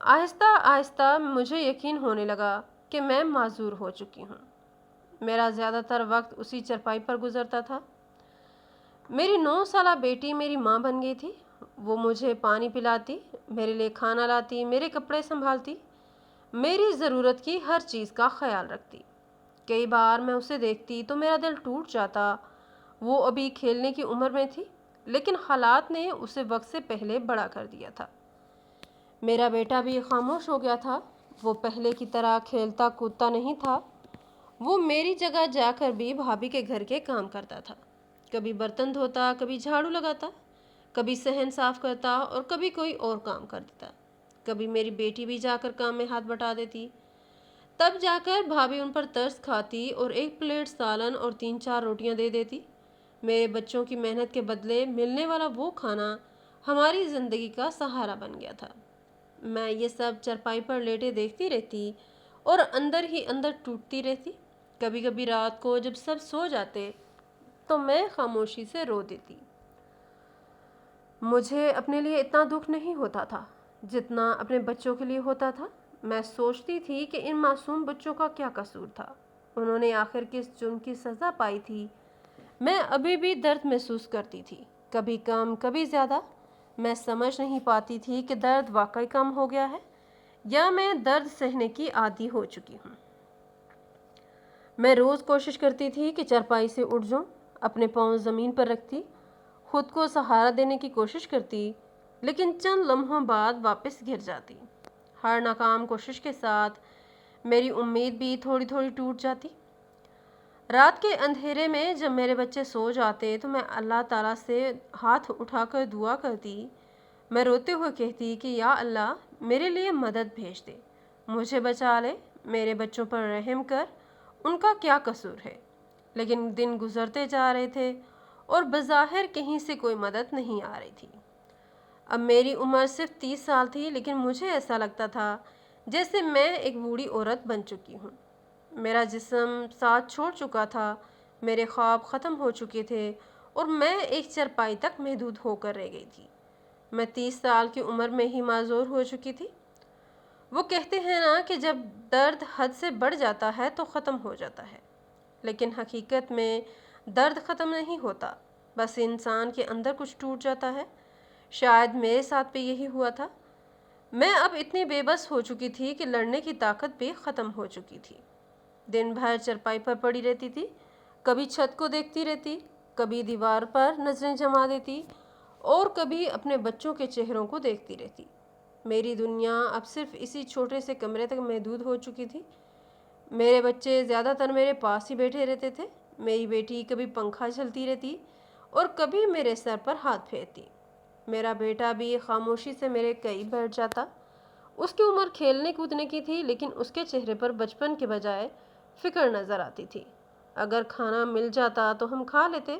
آہستہ آہستہ مجھے یقین ہونے لگا کہ میں معذور ہو چکی ہوں۔ میرا زیادہ تر وقت اسی چارپائی پر گزرتا تھا۔ میری 9 سالہ بیٹی میری ماں بن گئی تھی۔ وہ مجھے پانی پلاتی، میرے لیے کھانا لاتی، میرے کپڑے سنبھالتی، میری ضرورت کی ہر چیز کا خیال رکھتی۔ کئی بار میں اسے دیکھتی تو میرا دل ٹوٹ جاتا۔ وہ ابھی کھیلنے کی عمر میں تھی لیکن حالات نے اسے وقت سے پہلے بڑا کر دیا تھا۔ میرا بیٹا بھی خاموش ہو گیا تھا۔ وہ پہلے کی طرح کھیلتا کودتا نہیں تھا۔ وہ میری جگہ جا کر بھی بھابھی کے گھر کے کام کرتا تھا، کبھی برتن دھوتا، کبھی جھاڑو لگاتا، کبھی صحن صاف کرتا اور کبھی کوئی اور کام کر دیتا۔ کبھی میری بیٹی بھی جا کر کام میں ہاتھ بٹا دیتی، تب جا کر بھابھی ان پر ترس کھاتی اور ایک پلیٹ سالن اور 3-4 روٹیاں دے دیتی۔ میرے بچوں کی محنت کے بدلے ملنے والا وہ کھانا ہماری زندگی کا سہارا بن گیا تھا۔ میں یہ سب چرپائی پر لیٹے دیکھتی رہتی اور اندر ہی اندر ٹوٹتی رہتی۔ کبھی کبھی رات کو جب سب سو جاتے تو میں خاموشی سے رو دیتی۔ مجھے اپنے لیے اتنا دکھ نہیں ہوتا تھا جتنا اپنے بچوں کے لیے ہوتا تھا۔ میں سوچتی تھی کہ ان معصوم بچوں کا کیا قصور تھا، انہوں نے آخر کس جرم کی سزا پائی تھی۔ میں ابھی بھی درد محسوس کرتی تھی، کبھی کم کبھی زیادہ۔ میں سمجھ نہیں پاتی تھی کہ درد واقعی کم ہو گیا ہے یا میں درد سہنے کی عادی ہو چکی ہوں۔ میں روز کوشش کرتی تھی کہ چرپائی سے اٹھ جاؤں، اپنے پاؤں زمین پر رکھتی، خود کو سہارا دینے کی کوشش کرتی، لیکن چند لمحوں بعد واپس گر جاتی۔ ہر ناکام کوشش کے ساتھ میری امید بھی تھوڑی تھوڑی ٹوٹ جاتی۔ رات کے اندھیرے میں جب میرے بچے سو جاتے تو میں اللہ تعالیٰ سے ہاتھ اٹھا کر دعا کرتی۔ میں روتے ہوئے کہتی کہ یا اللہ میرے لیے مدد بھیج دے، مجھے بچا لے، میرے بچوں پر رحم کر، ان کا کیا قصور ہے۔ لیکن دن گزرتے جا رہے تھے اور بظاہر کہیں سے کوئی مدد نہیں آ رہی تھی۔ اب میری عمر صرف 30 سال تھی، لیکن مجھے ایسا لگتا تھا جیسے میں ایک بوڑھی عورت بن چکی ہوں۔ میرا جسم ساتھ چھوڑ چکا تھا، میرے خواب ختم ہو چکے تھے اور میں ایک چرپائی تک محدود ہو کر رہ گئی تھی۔ میں 30 سال کی عمر میں ہی معذور ہو چکی تھی۔ وہ کہتے ہیں نا کہ جب درد حد سے بڑھ جاتا ہے تو ختم ہو جاتا ہے، لیکن حقیقت میں درد ختم نہیں ہوتا، بس انسان کے اندر کچھ ٹوٹ جاتا ہے۔ شاید میرے ساتھ بھی یہی ہوا تھا۔ میں اب اتنی بے بس ہو چکی تھی کہ لڑنے کی طاقت بھی ختم ہو چکی تھی۔ دن بھر چرپائی پر پڑی رہتی تھی، کبھی چھت کو دیکھتی رہتی، کبھی دیوار پر نظریں جما دیتی اور کبھی اپنے بچوں کے چہروں کو دیکھتی رہتی۔ میری دنیا اب صرف اسی چھوٹے سے کمرے تک محدود ہو چکی تھی۔ میرے بچے زیادہ تر میرے پاس ہی بیٹھے رہتے تھے۔ میری بیٹی کبھی پنکھا جھلتی رہتی اور کبھی میرے سر پر ہاتھ پھیرتی۔ میرا بیٹا بھی خاموشی سے میرے قریب بیٹھ جاتا۔ اس کی عمر کھیلنے کودنے کی تھی، لیکن اس کے چہرے پر بچپن کے بجائے فکر نظر آتی تھی۔ اگر کھانا مل جاتا تو ہم کھا لیتے۔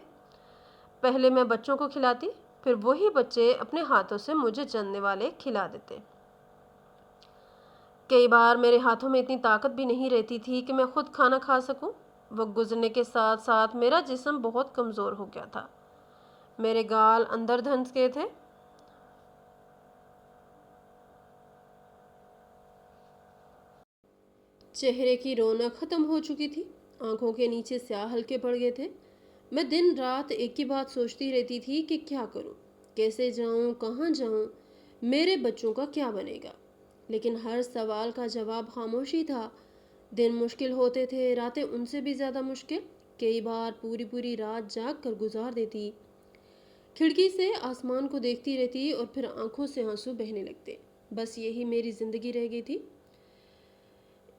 پہلے میں بچوں کو کھلاتی، پھر وہی بچے اپنے ہاتھوں سے مجھے جاننے والے کھلا دیتے۔ کئی بار میرے ہاتھوں میں اتنی طاقت بھی نہیں رہتی تھی کہ میں خود کھانا کھا سکوں۔ وقت گزرنے کے ساتھ ساتھ میرا جسم بہت کمزور ہو گیا تھا، میرے گال اندر دھنس گئے تھے۔ چہرے کی رونق ختم ہو چکی تھی، آنکھوں کے نیچے سیاہ ہلکے پڑ گئے تھے۔ میں دن رات ایک ہی بات سوچتی رہتی تھی کہ کیا کروں، کیسے جاؤں، کہاں جاؤں، میرے بچوں کا کیا بنے گا۔ لیکن ہر سوال کا جواب خاموشی تھا۔ دن مشکل ہوتے تھے، راتیں ان سے بھی زیادہ مشکل۔ کئی بار پوری پوری رات جاگ کر گزار دیتی، کھڑکی سے آسمان کو دیکھتی رہتی اور پھر آنکھوں سے آنسو بہنے لگتے۔ بس یہی میری زندگی رہ گئی تھی۔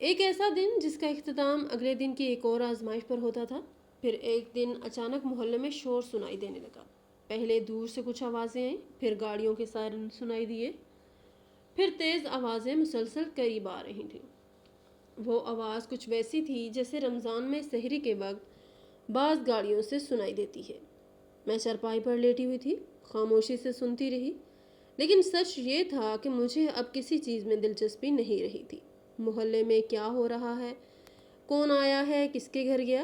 ایک ایسا دن جس کا اختتام اگلے دن کی ایک اور آزمائش پر ہوتا تھا۔ پھر ایک دن اچانک محلے میں شور سنائی دینے لگا۔ پہلے دور سے کچھ آوازیں آئیں، پھر گاڑیوں کے سائرن سنائی دیے، پھر تیز آوازیں مسلسل قریب آ رہی تھیں۔ وہ آواز کچھ ویسی تھی جیسے رمضان میں سحری کے وقت بعض گاڑیوں سے سنائی دیتی ہے۔ میں چرپائی پر لیٹی ہوئی تھی، خاموشی سے سنتی رہی، لیکن سچ یہ تھا کہ مجھے اب کسی چیز میں دلچسپی نہیں رہی تھی۔ محلے میں کیا ہو رہا ہے، کون آیا ہے، کس کے گھر گیا،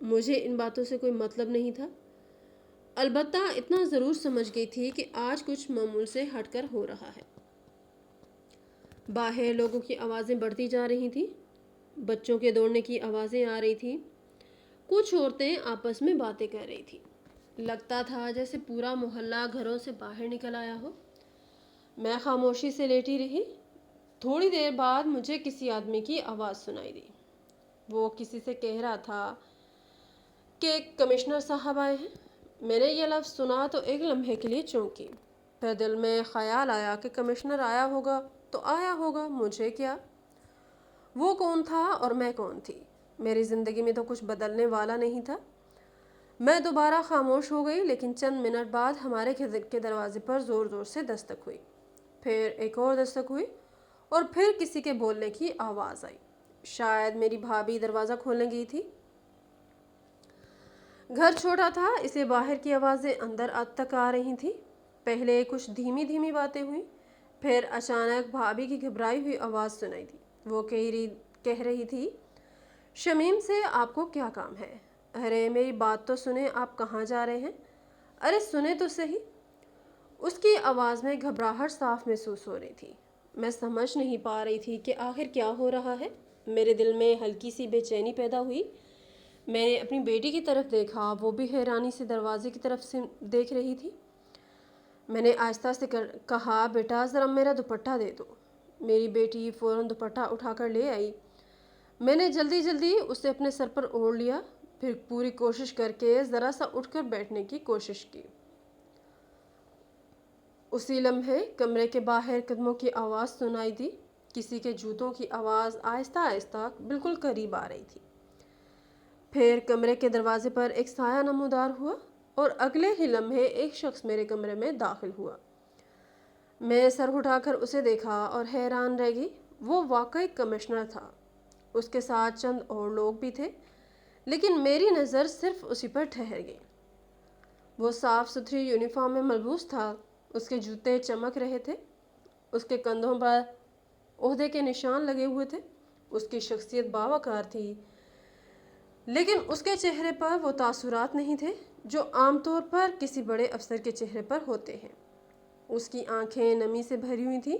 مجھے ان باتوں سے کوئی مطلب نہیں تھا۔ البتہ اتنا ضرور سمجھ گئی تھی کہ آج کچھ معمول سے ہٹ کر ہو رہا ہے۔ باہر لوگوں کی آوازیں بڑھتی جا رہی تھیں، بچوں کے دوڑنے کی آوازیں آ رہی تھیں، کچھ عورتیں آپس میں باتیں کر رہی تھیں۔ لگتا تھا جیسے پورا محلہ گھروں سے باہر نکل آیا ہو۔ میں خاموشی سے لیٹی رہی۔ تھوڑی دیر بعد مجھے کسی آدمی کی آواز سنائی دی۔ وہ کسی سے کہہ رہا تھا کہ کمشنر صاحب آئے ہیں۔ میں نے یہ لفظ سنا تو ایک لمحے کے لیے چونکی، پھر دل میں خیال آیا کہ کمشنر آیا ہوگا تو آیا ہوگا، مجھے کیا؟ وہ کون تھا اور میں کون تھی؟ میری زندگی میں تو کچھ بدلنے والا نہیں تھا۔ میں دوبارہ خاموش ہو گئی، لیکن چند منٹ بعد ہمارے کے دروازے پر زور زور سے دستک ہوئی، پھر ایک اور دستک ہوئی، اور پھر کسی کے بولنے کی آواز آئی۔ شاید میری بھابھی دروازہ کھولنے گئی تھی۔ گھر چھوٹا تھا، اس لیے باہر کی آوازیں اندر تک آ رہی تھیں۔ پہلے کچھ دھیمی دھیمی باتیں ہوئیں، پھر اچانک بھابھی کی گھبرائی ہوئی آواز سنائی دی۔ وہ کہہ رہی تھی، شمیم سے آپ کو کیا کام ہے؟ ارے میری بات تو سنیں، آپ کہاں جا رہے ہیں؟ ارے سنیں تو صحیح۔ اس کی آواز میں گھبراہٹ صاف محسوس ہو رہی تھی۔ میں سمجھ نہیں پا رہی تھی کہ آخر کیا ہو رہا ہے۔ میرے دل میں ہلکی سی بے چینی پیدا ہوئی۔ میں نے اپنی بیٹی کی طرف دیکھا، وہ بھی حیرانی سے دروازے کی طرف سے دیکھ رہی تھی۔ میں نے آہستہ سے کہا، بیٹا ذرا میرا دوپٹہ دے دو۔ میری بیٹی فوراً دوپٹہ اٹھا کر لے آئی۔ میں نے جلدی جلدی اسے اپنے سر پر اوڑھ لیا، پھر پوری کوشش کر کے ذرا سا اٹھ کر بیٹھنے کی کوشش کی۔ اسی لمحے کمرے کے باہر قدموں کی آواز سنائی دی، کسی کے جوتوں کی آواز آہستہ آہستہ بالکل قریب آ رہی تھی۔ پھر کمرے کے دروازے پر ایک سایہ نمودار ہوا، اور اگلے ہی لمحے ایک شخص میرے کمرے میں داخل ہوا۔ میں سر اٹھا کر اسے دیکھا اور حیران رہ گئی۔ وہ واقعی کمشنر تھا۔ اس کے ساتھ چند اور لوگ بھی تھے، لیکن میری نظر صرف اسی پر ٹھہر گئی۔ وہ صاف ستھری یونیفارم میں ملبوس تھا، اس کے جوتے چمک رہے تھے، اس کے کندھوں پر عہدے کے نشان لگے ہوئے تھے۔ اس کی شخصیت باوقار تھی، لیکن اس کے چہرے پر وہ تاثرات نہیں تھے جو عام طور پر کسی بڑے افسر کے چہرے پر ہوتے ہیں۔ اس کی آنکھیں نمی سے بھری ہوئی تھیں۔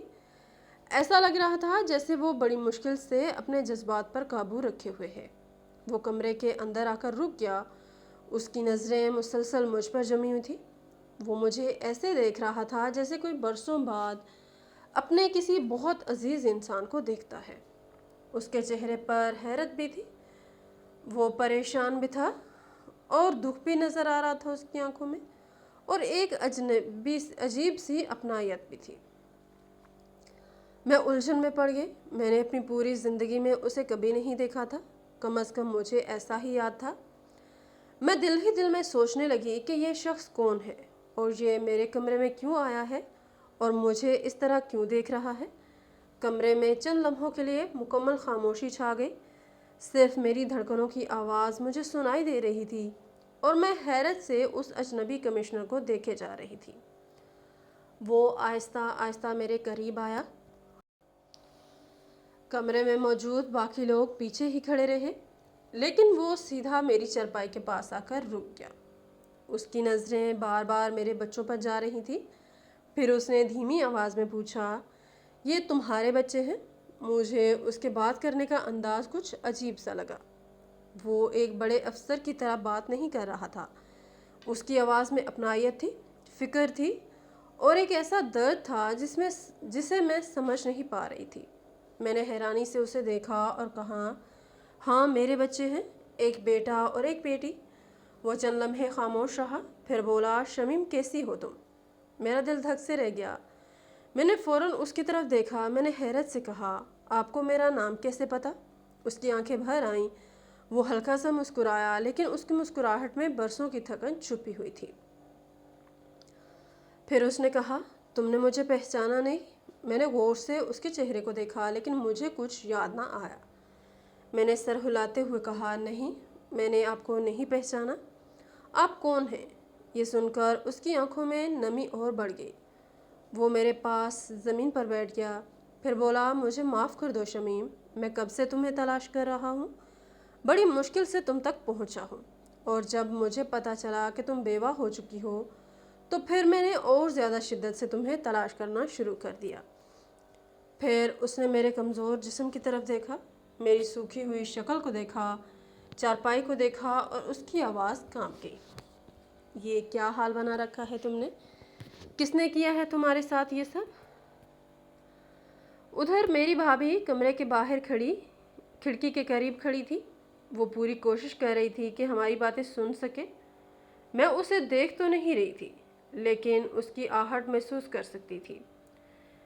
ایسا لگ رہا تھا جیسے وہ بڑی مشکل سے اپنے جذبات پر قابو رکھے ہوئے ہے۔ وہ کمرے کے اندر آ کر رک گیا۔ اس کی نظریں مسلسل مجھ پر جمی ہوئی تھیں۔ وہ مجھے ایسے دیکھ رہا تھا جیسے کوئی برسوں بعد اپنے کسی بہت عزیز انسان کو دیکھتا ہے۔ اس کے چہرے پر حیرت بھی تھی، وہ پریشان بھی تھا، اور دکھ بھی نظر آ رہا تھا اس کی آنکھوں میں، اور ایک عجیب سی اپنائیت بھی تھی۔ میں الجھن میں پڑ گئی۔ میں نے اپنی پوری زندگی میں اسے کبھی نہیں دیکھا تھا، کم از کم مجھے ایسا ہی یاد تھا۔ میں دل ہی دل میں سوچنے لگی کہ یہ شخص کون ہے، اور یہ میرے کمرے میں کیوں آیا ہے، اور مجھے اس طرح کیوں دیکھ رہا ہے۔ کمرے میں چند لمحوں کے لیے مکمل خاموشی چھا گئی۔ صرف میری دھڑکنوں کی آواز مجھے سنائی دے رہی تھی، اور میں حیرت سے اس اجنبی کمشنر کو دیکھے جا رہی تھی۔ وہ آہستہ آہستہ میرے قریب آیا۔ کمرے میں موجود باقی لوگ پیچھے ہی کھڑے رہے، لیکن وہ سیدھا میری چارپائی کے پاس آ کر رک گیا۔ اس کی نظریں بار بار میرے بچوں پر جا رہی تھی۔ پھر اس نے دھیمی آواز میں پوچھا، یہ تمہارے بچے ہیں؟ مجھے اس کے بات کرنے کا انداز کچھ عجیب سا لگا۔ وہ ایک بڑے افسر کی طرح بات نہیں کر رہا تھا۔ اس کی آواز میں اپنائیت تھی، فکر تھی، اور ایک ایسا درد تھا جسے میں سمجھ نہیں پا رہی تھی۔ میں نے حیرانی سے اسے دیکھا اور کہا، ہاں میرے بچے ہیں، ایک بیٹا اور ایک بیٹی۔ وہ چند لمحے خاموش رہا، پھر بولا، شمیم کیسی ہو تم؟ میرا دل دھک سے رہ گیا۔ میں نے فوراً اس کی طرف دیکھا۔ میں نے حیرت سے کہا، آپ کو میرا نام کیسے پتا؟ اس کی آنکھیں بھر آئیں۔ وہ ہلکا سا مسکرایا، لیکن اس کی مسکراہٹ میں برسوں کی تھکن چھپی ہوئی تھی۔ پھر اس نے کہا، تم نے مجھے پہچانا نہیں؟ میں نے غور سے اس کے چہرے کو دیکھا، لیکن مجھے کچھ یاد نہ آیا۔ میں نے سر ہلاتے ہوئے کہا، نہیں، میں نے آپ کو نہیں پہچانا۔ آپ کون ہیں؟ یہ سن کر اس کی آنکھوں میں نمی اور بڑھ گئی۔ وہ میرے پاس زمین پر بیٹھ گیا، پھر بولا، مجھے معاف کر دو شمیم، میں کب سے تمہیں تلاش کر رہا ہوں، بڑی مشکل سے تم تک پہنچا ہوں، اور جب مجھے پتہ چلا کہ تم بیوہ ہو چکی ہو تو پھر میں نے اور زیادہ شدت سے تمہیں تلاش کرنا شروع کر دیا۔ پھر اس نے میرے کمزور جسم کی طرف دیکھا، میری سوکھی ہوئی شکل کو دیکھا، چارپائی کو دیکھا، اور اس کی آواز کانپ گئی۔ یہ کیا حال بنا رکھا ہے تم نے؟ کس نے کیا ہے تمہارے ساتھ یہ سب؟ ادھر میری بھابھی کمرے کے باہر کھڑکی کے قریب کھڑی تھی۔ وہ پوری کوشش کر رہی تھی کہ ہماری باتیں سن سکے۔ میں اسے دیکھ تو نہیں رہی تھی، لیکن اس کی آہٹ محسوس کر سکتی تھی۔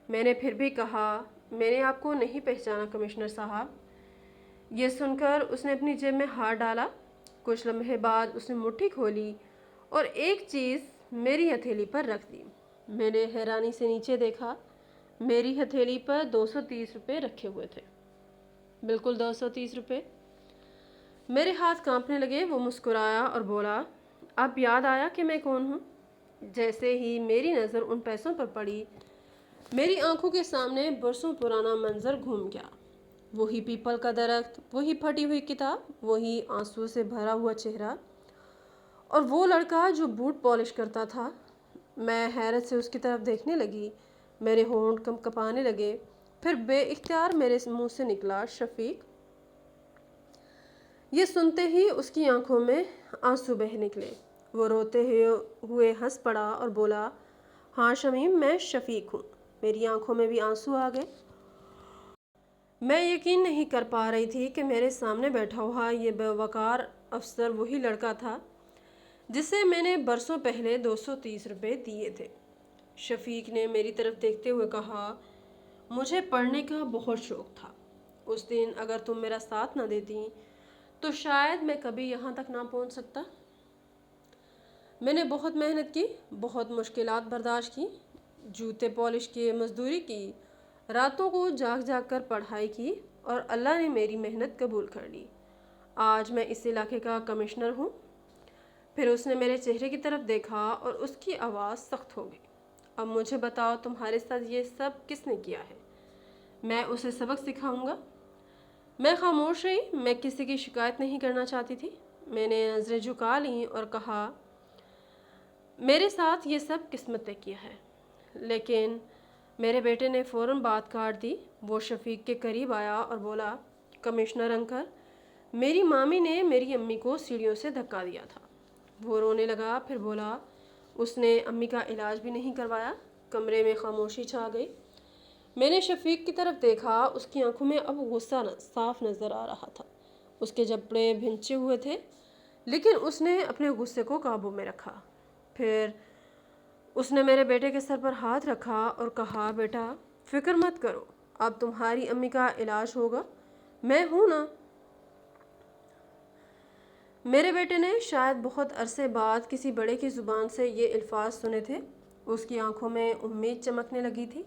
میں نے پھر بھی کہا، میں نے آپ کو نہیں پہچانا کمشنر صاحب۔ یہ سن کر اس نے اپنی جیب میں ہاتھ ڈالا۔ کچھ لمحے بعد اس نے مٹھی کھولی اور ایک چیز میری ہتھیلی پر رکھ دی۔ میں نے حیرانی سے نیچے دیکھا۔ میری ہتھیلی پر 230 روپے رکھے ہوئے تھے، بالکل 230 روپے۔ میرے ہاتھ کانپنے لگے۔ وہ مسکرایا اور بولا، اب یاد آیا کہ میں کون ہوں؟ جیسے ہی میری نظر ان پیسوں پر پڑی، میری آنکھوں کے سامنے برسوں پرانا منظر گھوم گیا۔ وہی پیپل کا درخت، وہی پھٹی ہوئی کتاب، وہی آنسو سے بھرا ہوا چہرہ، اور وہ لڑکا جو بوٹ پالش کرتا تھا۔ میں حیرت سے اس کی طرف دیکھنے لگی۔ میرے ہونٹ کپانے لگے۔ پھر بے اختیار میرے منہ سے نکلا، شفیق۔ یہ سنتے ہی اس کی آنکھوں میں آنسو بہہ نکلے۔ وہ روتے ہوئے ہنس پڑا اور بولا، ہاں شمیم، میں شفیق ہوں۔ میری آنکھوں میں بھی آنسو آ گئے۔ میں یقین نہیں کر پا رہی تھی کہ میرے سامنے بیٹھا ہوا یہ بے وقار افسر وہی لڑکا تھا جسے میں نے برسوں پہلے 230 روپے دیے تھے۔ شفیق نے میری طرف دیکھتے ہوئے کہا، مجھے پڑھنے کا بہت شوق تھا۔ اس دن اگر تم میرا ساتھ نہ دیتی تو شاید میں کبھی یہاں تک نہ پہنچ سکتا۔ میں نے بہت محنت کی، بہت مشکلات برداشت کی، جوتے پالش کی، مزدوری کی، راتوں کو جاگ جاگ کر پڑھائی کی، اور اللہ نے میری محنت قبول کر لی۔ آج میں اس علاقے کا کمشنر ہوں۔ پھر اس نے میرے چہرے کی طرف دیکھا اور اس کی آواز سخت ہو گئی۔ اب مجھے بتاؤ، تمہارے ساتھ یہ سب کس نے کیا ہے؟ میں اسے سبق سکھاؤں گا۔ میں خاموش رہی۔ میں کسی کی شکایت نہیں کرنا چاہتی تھی۔ میں نے نظریں جھکا لیں اور کہا، میرے ساتھ یہ سب قسمت نے کیا ہے۔ لیکن میرے بیٹے نے فوراً بات کاٹ دی۔ وہ شفیق کے قریب آیا اور بولا، کمشنر انکل، میری مامی نے میری امی کو سیڑھیوں سے دھکا دیا تھا۔ وہ رونے لگا، پھر بولا، اس نے امی کا علاج بھی نہیں کروایا۔ کمرے میں خاموشی چھا گئی۔ میں نے شفیق کی طرف دیکھا۔ اس کی آنکھوں میں اب غصہ صاف نظر آ رہا تھا۔ اس کے جبڑے بھنچے ہوئے تھے، لیکن اس نے اپنے غصے کو قابو میں رکھا۔ پھر اس نے میرے بیٹے کے سر پر ہاتھ رکھا اور کہا، بیٹا فکر مت کرو، اب تمہاری امی کا علاج ہوگا، میں ہوں نا۔ میرے بیٹے نے شاید بہت عرصے بعد کسی بڑے کی زبان سے یہ الفاظ سنے تھے۔ اس کی آنکھوں میں امید چمکنے لگی تھی۔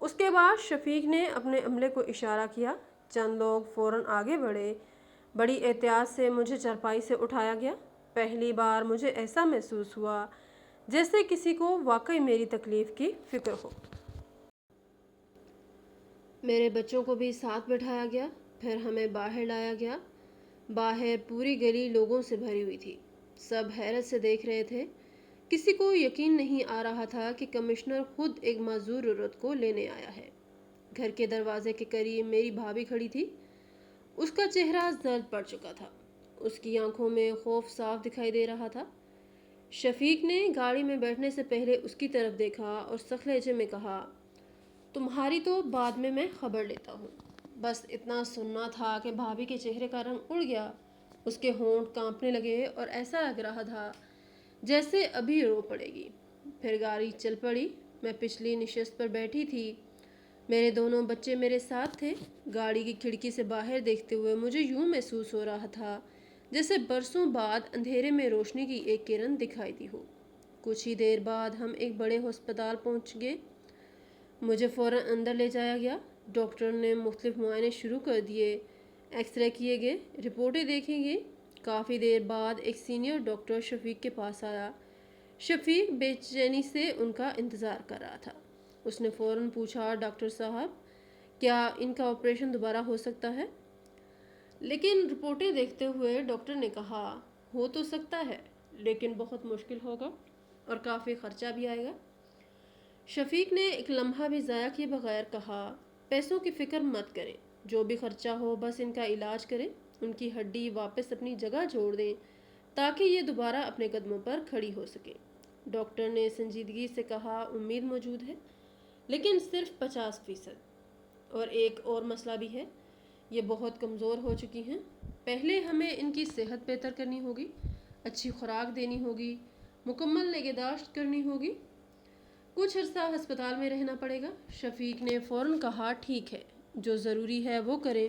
اس کے بعد شفیق نے اپنے عملے کو اشارہ کیا۔ چند لوگ فوراً آگے بڑھے۔ بڑی احتیاط سے مجھے چارپائی سے اٹھایا گیا۔ پہلی بار مجھے ایسا محسوس ہوا جیسے کسی کو واقعی میری تکلیف کی فکر ہو۔ میرے بچوں کو بھی ساتھ بٹھایا گیا۔ پھر ہمیں باہر لایا گیا۔ باہر پوری گلی لوگوں سے بھری ہوئی تھی۔ سب حیرت سے دیکھ رہے تھے۔ کسی کو یقین نہیں آ رہا تھا کہ کمشنر خود ایک معذور عورت کو لینے آیا ہے۔ گھر کے دروازے کے قریب میری بھابھی کھڑی تھی۔ اس کا چہرہ زرد پڑ چکا تھا۔ اس کی آنکھوں میں خوف صاف دکھائی دے رہا تھا۔ شفیق نے گاڑی میں بیٹھنے سے پہلے اس کی طرف دیکھا اور سخت لہجے میں کہا، تمہاری تو بعد میں خبر لیتا ہوں۔ بس اتنا سننا تھا کہ بھابھی کے چہرے کا رنگ اڑ گیا۔ اس کے ہونٹ کانپنے لگے اور ایسا لگ رہا تھا جیسے ابھی رو پڑے گی۔ پھر گاڑی چل پڑی۔ میں پچھلی نشست پر بیٹھی تھی۔ میرے دونوں بچے میرے ساتھ تھے۔ گاڑی کی کھڑکی سے باہر دیکھتے ہوئے مجھے یوں محسوس ہو رہا تھا جیسے برسوں بعد اندھیرے میں روشنی کی ایک کرن دکھائی دی ہو۔ کچھ ہی دیر بعد ہم ایک بڑے ہسپتال پہنچ گئے۔ مجھے فوراً اندر لے جایا گیا۔ ڈاکٹر نے مختلف معائنے شروع کر دیے۔ ایکس رے کیے گئے، رپورٹیں دیکھی گئی۔ کافی دیر بعد ایک سینئر ڈاکٹر شفیق کے پاس آیا۔ شفیق بے چینی سے ان کا انتظار کر رہا تھا۔ اس نے فوراً پوچھا، ڈاکٹر صاحب، کیا ان کا آپریشن دوبارہ ہو سکتا ہے؟ لیکن رپورٹیں دیکھتے ہوئے ڈاکٹر نے کہا، ہو تو سکتا ہے، لیکن بہت مشکل ہوگا اور کافی خرچہ بھی آئے گا۔ شفیق نے ایک لمحہ بھی ضائع کیے بغیر کہا، پیسوں کی فکر مت کریں، جو بھی خرچہ ہو بس ان کا علاج کریں، ان کی ہڈی واپس اپنی جگہ جوڑ دیں تاکہ یہ دوبارہ اپنے قدموں پر کھڑی ہو سکے۔ ڈاکٹر نے سنجیدگی سے کہا، امید موجود ہے، لیکن صرف 50%۔ اور ایک اور مسئلہ بھی ہے، یہ بہت کمزور ہو چکی ہیں۔ پہلے ہمیں ان کی صحت بہتر کرنی ہوگی، اچھی خوراک دینی ہوگی، مکمل نگہداشت کرنی ہوگی، کچھ عرصہ ہسپتال میں رہنا پڑے گا۔ شفیق نے فوراً کہا، ٹھیک ہے، جو ضروری ہے وہ کریں۔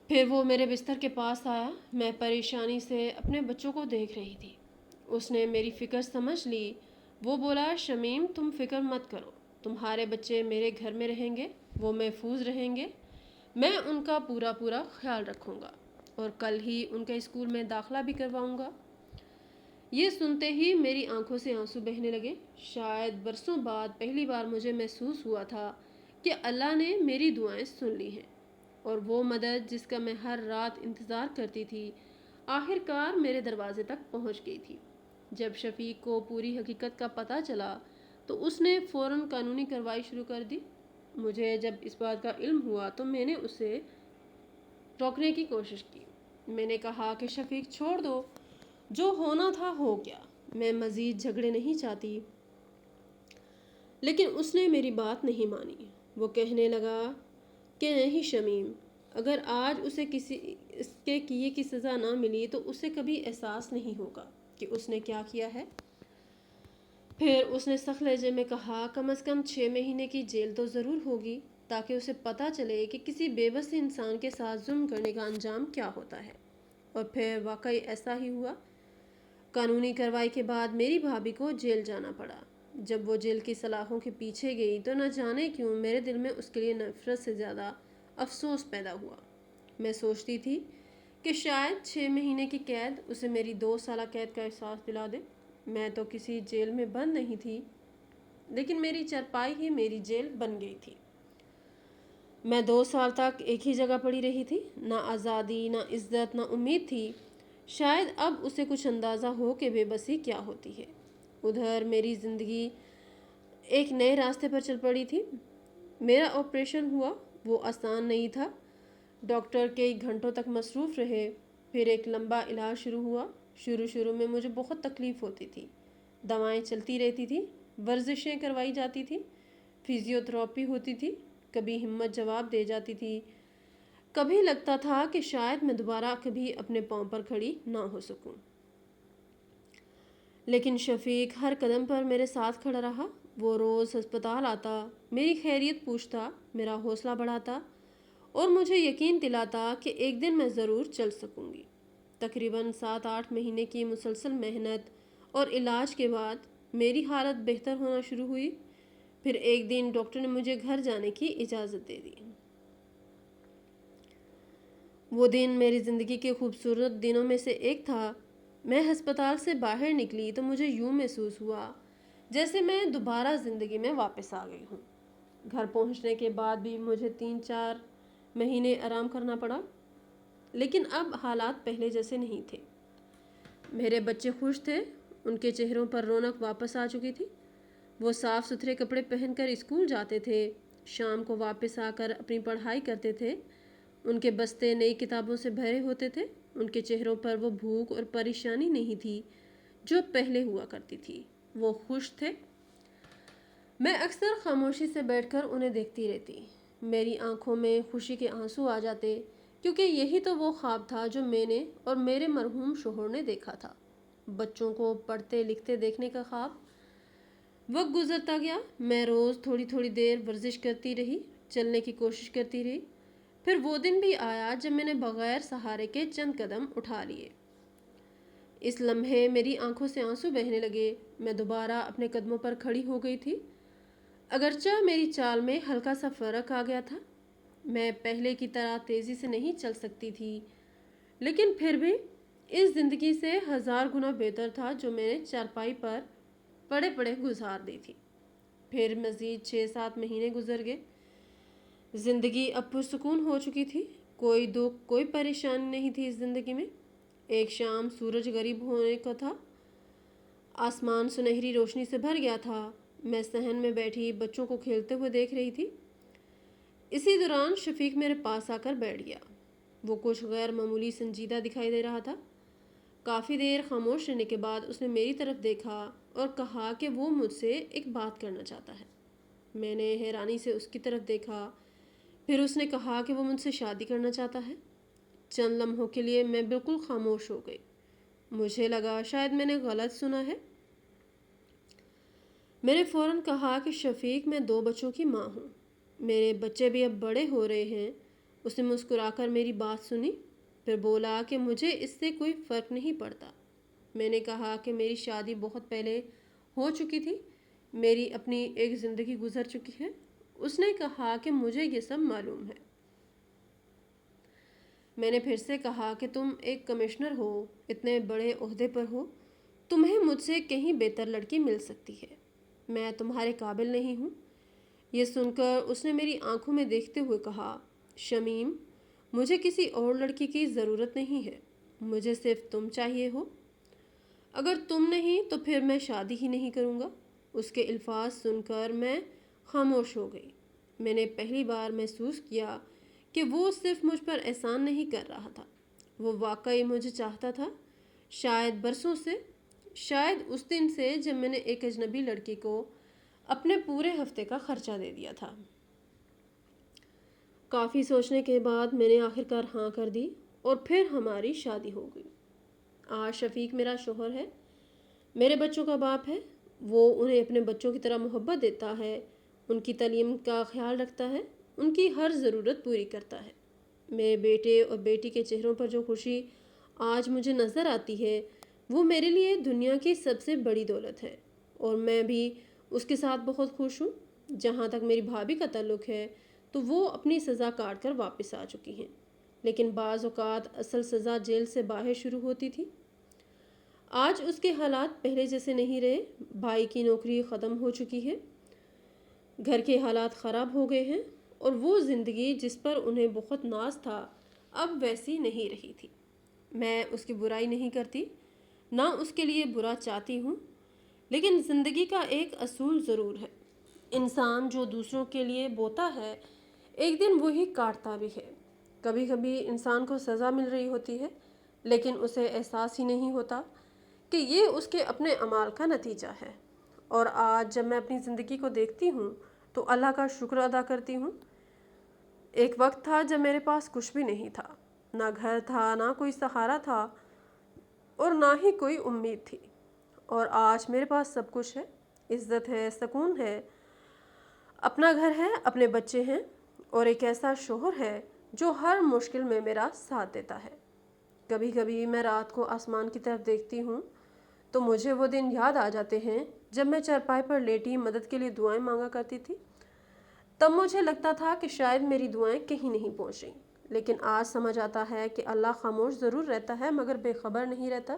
پھر وہ میرے بستر کے پاس آیا۔ میں پریشانی سے اپنے بچوں کو دیکھ رہی تھی۔ اس نے میری فکر سمجھ لی۔ وہ بولا، شمیم تم فکر مت کرو، تمہارے بچے میرے گھر میں رہیں گے، وہ محفوظ رہیں گے، میں ان کا پورا خیال رکھوں گا اور کل ہی ان کا اسکول میں داخلہ بھی کرواؤں گا۔ یہ سنتے ہی میری آنکھوں سے آنسو بہنے لگے۔ شاید برسوں بعد پہلی بار مجھے محسوس ہوا تھا کہ اللہ نے میری دعائیں سن لی ہیں اور وہ مدد جس کا میں ہر رات انتظار کرتی تھی آخر کار میرے دروازے تک پہنچ گئی تھی۔ جب شفیق کو پوری حقیقت کا پتہ چلا تو اس نے فوراً قانونی کارروائی شروع کر دی۔ مجھے جب اس بات کا علم ہوا تو میں نے اسے روکنے کی کوشش کی۔ میں نے کہا کہ شفیق چھوڑ دو، جو ہونا تھا ہو گیا، میں مزید جھگڑے نہیں چاہتی، لیکن اس نے میری بات نہیں مانی۔ وہ کہنے لگا کہ نہیں شمیم، اگر آج اسے اس کے کیے کی سزا نہ ملی تو اسے کبھی احساس نہیں ہوگا کہ اس نے کیا کیا ہے۔ پھر اس نے سخت لہجے میں کہا، کم از کم 6 مہینے کی جیل تو ضرور ہوگی تاکہ اسے پتہ چلے کہ کسی بے بس انسان کے ساتھ ظلم کرنے کا انجام کیا ہوتا ہے۔ اور پھر واقعی ایسا ہی ہوا۔ قانونی کارروائی کے بعد میری بھابھی کو جیل جانا پڑا۔ جب وہ جیل کی سلاخوں کے پیچھے گئی تو نہ جانے کیوں میرے دل میں اس کے لیے نفرت سے زیادہ افسوس پیدا ہوا۔ میں سوچتی تھی کہ شاید 6 مہینے کی قید اسے میری 2 سالہ قید کا احساس دلا دے۔ میں تو کسی جیل میں بند نہیں تھی، لیکن میری چارپائی ہی میری جیل بن گئی تھی۔ میں 2 سال تک ایک ہی جگہ پڑی رہی تھی، نہ آزادی، نہ عزت، نہ امید تھی۔ شاید اب اسے کچھ اندازہ ہو کہ بے بسی کیا ہوتی ہے۔ ادھر میری زندگی ایک نئے راستے پر چل پڑی تھی۔ میرا آپریشن ہوا، وہ آسان نہیں تھا۔ ڈاکٹر کئی گھنٹوں تک مصروف رہے۔ پھر ایک لمبا علاج شروع ہوا۔ شروع میں مجھے بہت تکلیف ہوتی تھی۔ دوائیں چلتی رہتی تھی، ورزشیں کروائی جاتی تھی، فزیو تھراپی ہوتی تھی، کبھی ہمت جواب دے جاتی تھی، کبھی لگتا تھا کہ شاید میں دوبارہ کبھی اپنے پاؤں پر کھڑی نہ ہو سکوں۔ لیکن شفیق ہر قدم پر میرے ساتھ کھڑا رہا۔ وہ روز ہسپتال آتا، میری خیریت پوچھتا، میرا حوصلہ بڑھاتا اور مجھے یقین دلاتا کہ ایک دن میں ضرور چل سکوں گی۔ تقریباً 7-8 مہینے کی مسلسل محنت اور علاج کے بعد میری حالت بہتر ہونا شروع ہوئی۔ پھر ایک دن ڈاکٹر نے مجھے گھر جانے کی اجازت دے دی۔ وہ دن میری زندگی کے خوبصورت دنوں میں سے ایک تھا۔ میں ہسپتال سے باہر نکلی تو مجھے یوں محسوس ہوا جیسے میں دوبارہ زندگی میں واپس آ گئی ہوں۔ گھر پہنچنے کے بعد بھی مجھے 3-4 مہینے آرام کرنا پڑا، لیکن اب حالات پہلے جیسے نہیں تھے۔ میرے بچے خوش تھے، ان کے چہروں پر رونق واپس آ چکی تھی۔ وہ صاف ستھرے کپڑے پہن کر اسکول جاتے تھے، شام کو واپس آ کر اپنی پڑھائی کرتے تھے۔ ان کے بستے نئی کتابوں سے بھرے ہوتے تھے۔ ان کے چہروں پر وہ بھوک اور پریشانی نہیں تھی جو پہلے ہوا کرتی تھی۔ وہ خوش تھے۔ میں اکثر خاموشی سے بیٹھ کر انہیں دیکھتی رہتی۔ میری آنکھوں میں خوشی کے آنسو آ جاتے، کیونکہ یہی تو وہ خواب تھا جو میں نے اور میرے مرحوم شوہر نے دیکھا تھا، بچوں کو پڑھتے لکھتے دیکھنے کا خواب۔ وقت گزرتا گیا، میں روز تھوڑی دیر ورزش کرتی رہی، چلنے کی کوشش کرتی رہی۔ پھر وہ دن بھی آیا جب میں نے بغیر سہارے کے چند قدم اٹھا لیے۔ اس لمحے میری آنکھوں سے آنسو بہنے لگے۔ میں دوبارہ اپنے قدموں پر کھڑی ہو گئی تھی، اگرچہ میری چال میں ہلکا سا فرق آ گیا تھا۔ میں پہلے کی طرح تیزی سے نہیں چل سکتی تھی، لیکن پھر بھی اس زندگی سے 1000 گنا بہتر تھا جو میں نے چارپائی پر پڑے گزار دی تھی۔ پھر مزید 6-7 مہینے گزر گئے۔ زندگی اب پرسکون ہو چکی تھی، کوئی دکھ، کوئی پریشانی نہیں تھی اس زندگی میں۔ ایک شام سورج غروب ہونے کو تھا، آسمان سنہری روشنی سے بھر گیا تھا۔ میں صحن میں بیٹھی بچوں کو کھیلتے ہوئے دیکھ رہی تھی۔ اسی دوران شفیق میرے پاس آ کر بیٹھ گیا۔ وہ کچھ غیر معمولی سنجیدہ دکھائی دے رہا تھا۔ کافی دیر خاموش رہنے کے بعد اس نے میری طرف دیکھا اور کہا کہ وہ مجھ سے ایک بات کرنا چاہتا ہے۔ میں نے حیرانی سے اس کی طرف دیکھا۔ پھر اس نے کہا کہ وہ مجھ سے شادی کرنا چاہتا ہے۔ چند لمحوں کے لیے میں بالکل خاموش ہو گئی۔ مجھے لگا شاید میں نے غلط سنا ہے۔ میں نے فوراً کہا کہ شفیق، میں 2 بچوں کی ماں ہوں، میرے بچے بھی اب بڑے ہو رہے ہیں۔ اس نے مسکرا کر میری بات سنی، پھر بولا کہ مجھے اس سے کوئی فرق نہیں پڑتا۔ میں نے کہا کہ میری شادی بہت پہلے ہو چکی تھی، میری اپنی ایک زندگی گزر چکی ہے۔ اس نے کہا کہ مجھے یہ سب معلوم ہے۔ میں نے پھر سے کہا کہ تم ایک کمشنر ہو، اتنے بڑے عہدے پر ہو، تمہیں مجھ سے کہیں بہتر لڑکی مل سکتی ہے، میں تمہارے قابل نہیں ہوں۔ یہ سن کر اس نے میری آنکھوں میں دیکھتے ہوئے کہا، شمیم، مجھے کسی اور لڑکی کی ضرورت نہیں ہے، مجھے صرف تم چاہیے ہو۔ اگر تم نہیں تو پھر میں شادی ہی نہیں کروں گا۔ اس کے الفاظ سن کر میں خاموش ہو گئی۔ میں نے پہلی بار محسوس کیا کہ وہ صرف مجھ پر احسان نہیں کر رہا تھا، وہ واقعی مجھے چاہتا تھا، شاید برسوں سے، شاید اس دن سے جب میں نے ایک اجنبی لڑکی کو اپنے پورے ہفتے کا خرچہ دے دیا تھا۔ کافی سوچنے کے بعد میں نے آخر کار ہاں کر دی اور پھر ہماری شادی ہو گئی۔ آج شفیق میرا شوہر ہے، میرے بچوں کا باپ ہے، وہ انہیں اپنے بچوں کی طرح محبت دیتا ہے، ان کی تعلیم کا خیال رکھتا ہے، ان کی ہر ضرورت پوری کرتا ہے۔ میرے بیٹے اور بیٹی کے چہروں پر جو خوشی آج مجھے نظر آتی ہے وہ میرے لیے دنیا کی سب سے بڑی دولت ہے، اور میں بھی اس کے ساتھ بہت خوش ہوں۔ جہاں تک میری بھابھی کا تعلق ہے تو وہ اپنی سزا کاٹ کر واپس آ چکی ہیں، لیکن بعض اوقات اصل سزا جیل سے باہر شروع ہوتی تھی۔ آج اس کے حالات پہلے جیسے نہیں رہے، بھائی کی نوکری ختم ہو چکی ہے، گھر کے حالات خراب ہو گئے ہیں، اور وہ زندگی جس پر انہیں بہت ناز تھا اب ویسی نہیں رہی تھی۔ میں اس کی برائی نہیں کرتی، نہ اس کے لیے برا چاہتی ہوں، لیکن زندگی کا ایک اصول ضرور ہے، انسان جو دوسروں کے لیے بوتا ہے ایک دن وہی کاٹتا بھی ہے۔ کبھی کبھی انسان کو سزا مل رہی ہوتی ہے لیکن اسے احساس ہی نہیں ہوتا کہ یہ اس کے اپنے اعمال کا نتیجہ ہے۔ اور آج جب میں اپنی زندگی کو دیکھتی ہوں تو اللہ کا شکر ادا کرتی ہوں۔ ایک وقت تھا جب میرے پاس کچھ بھی نہیں تھا، نہ گھر تھا، نہ کوئی سہارا تھا، اور نہ ہی کوئی امید تھی، اور آج میرے پاس سب کچھ ہے، عزت ہے، سکون ہے، اپنا گھر ہے، اپنے بچے ہیں، اور ایک ایسا شوہر ہے جو ہر مشکل میں میرا ساتھ دیتا ہے۔ کبھی کبھی میں رات کو آسمان کی طرف دیکھتی ہوں تو مجھے وہ دن یاد آ جاتے ہیں جب میں چارپائی پر لیٹی مدد کے لیے دعائیں مانگا کرتی تھی۔ تب مجھے لگتا تھا کہ شاید میری دعائیں کہیں نہیں پہنچ رہیں، لیکن آج سمجھ آتا ہے کہ اللہ خاموش ضرور رہتا ہے مگر بے خبر نہیں رہتا۔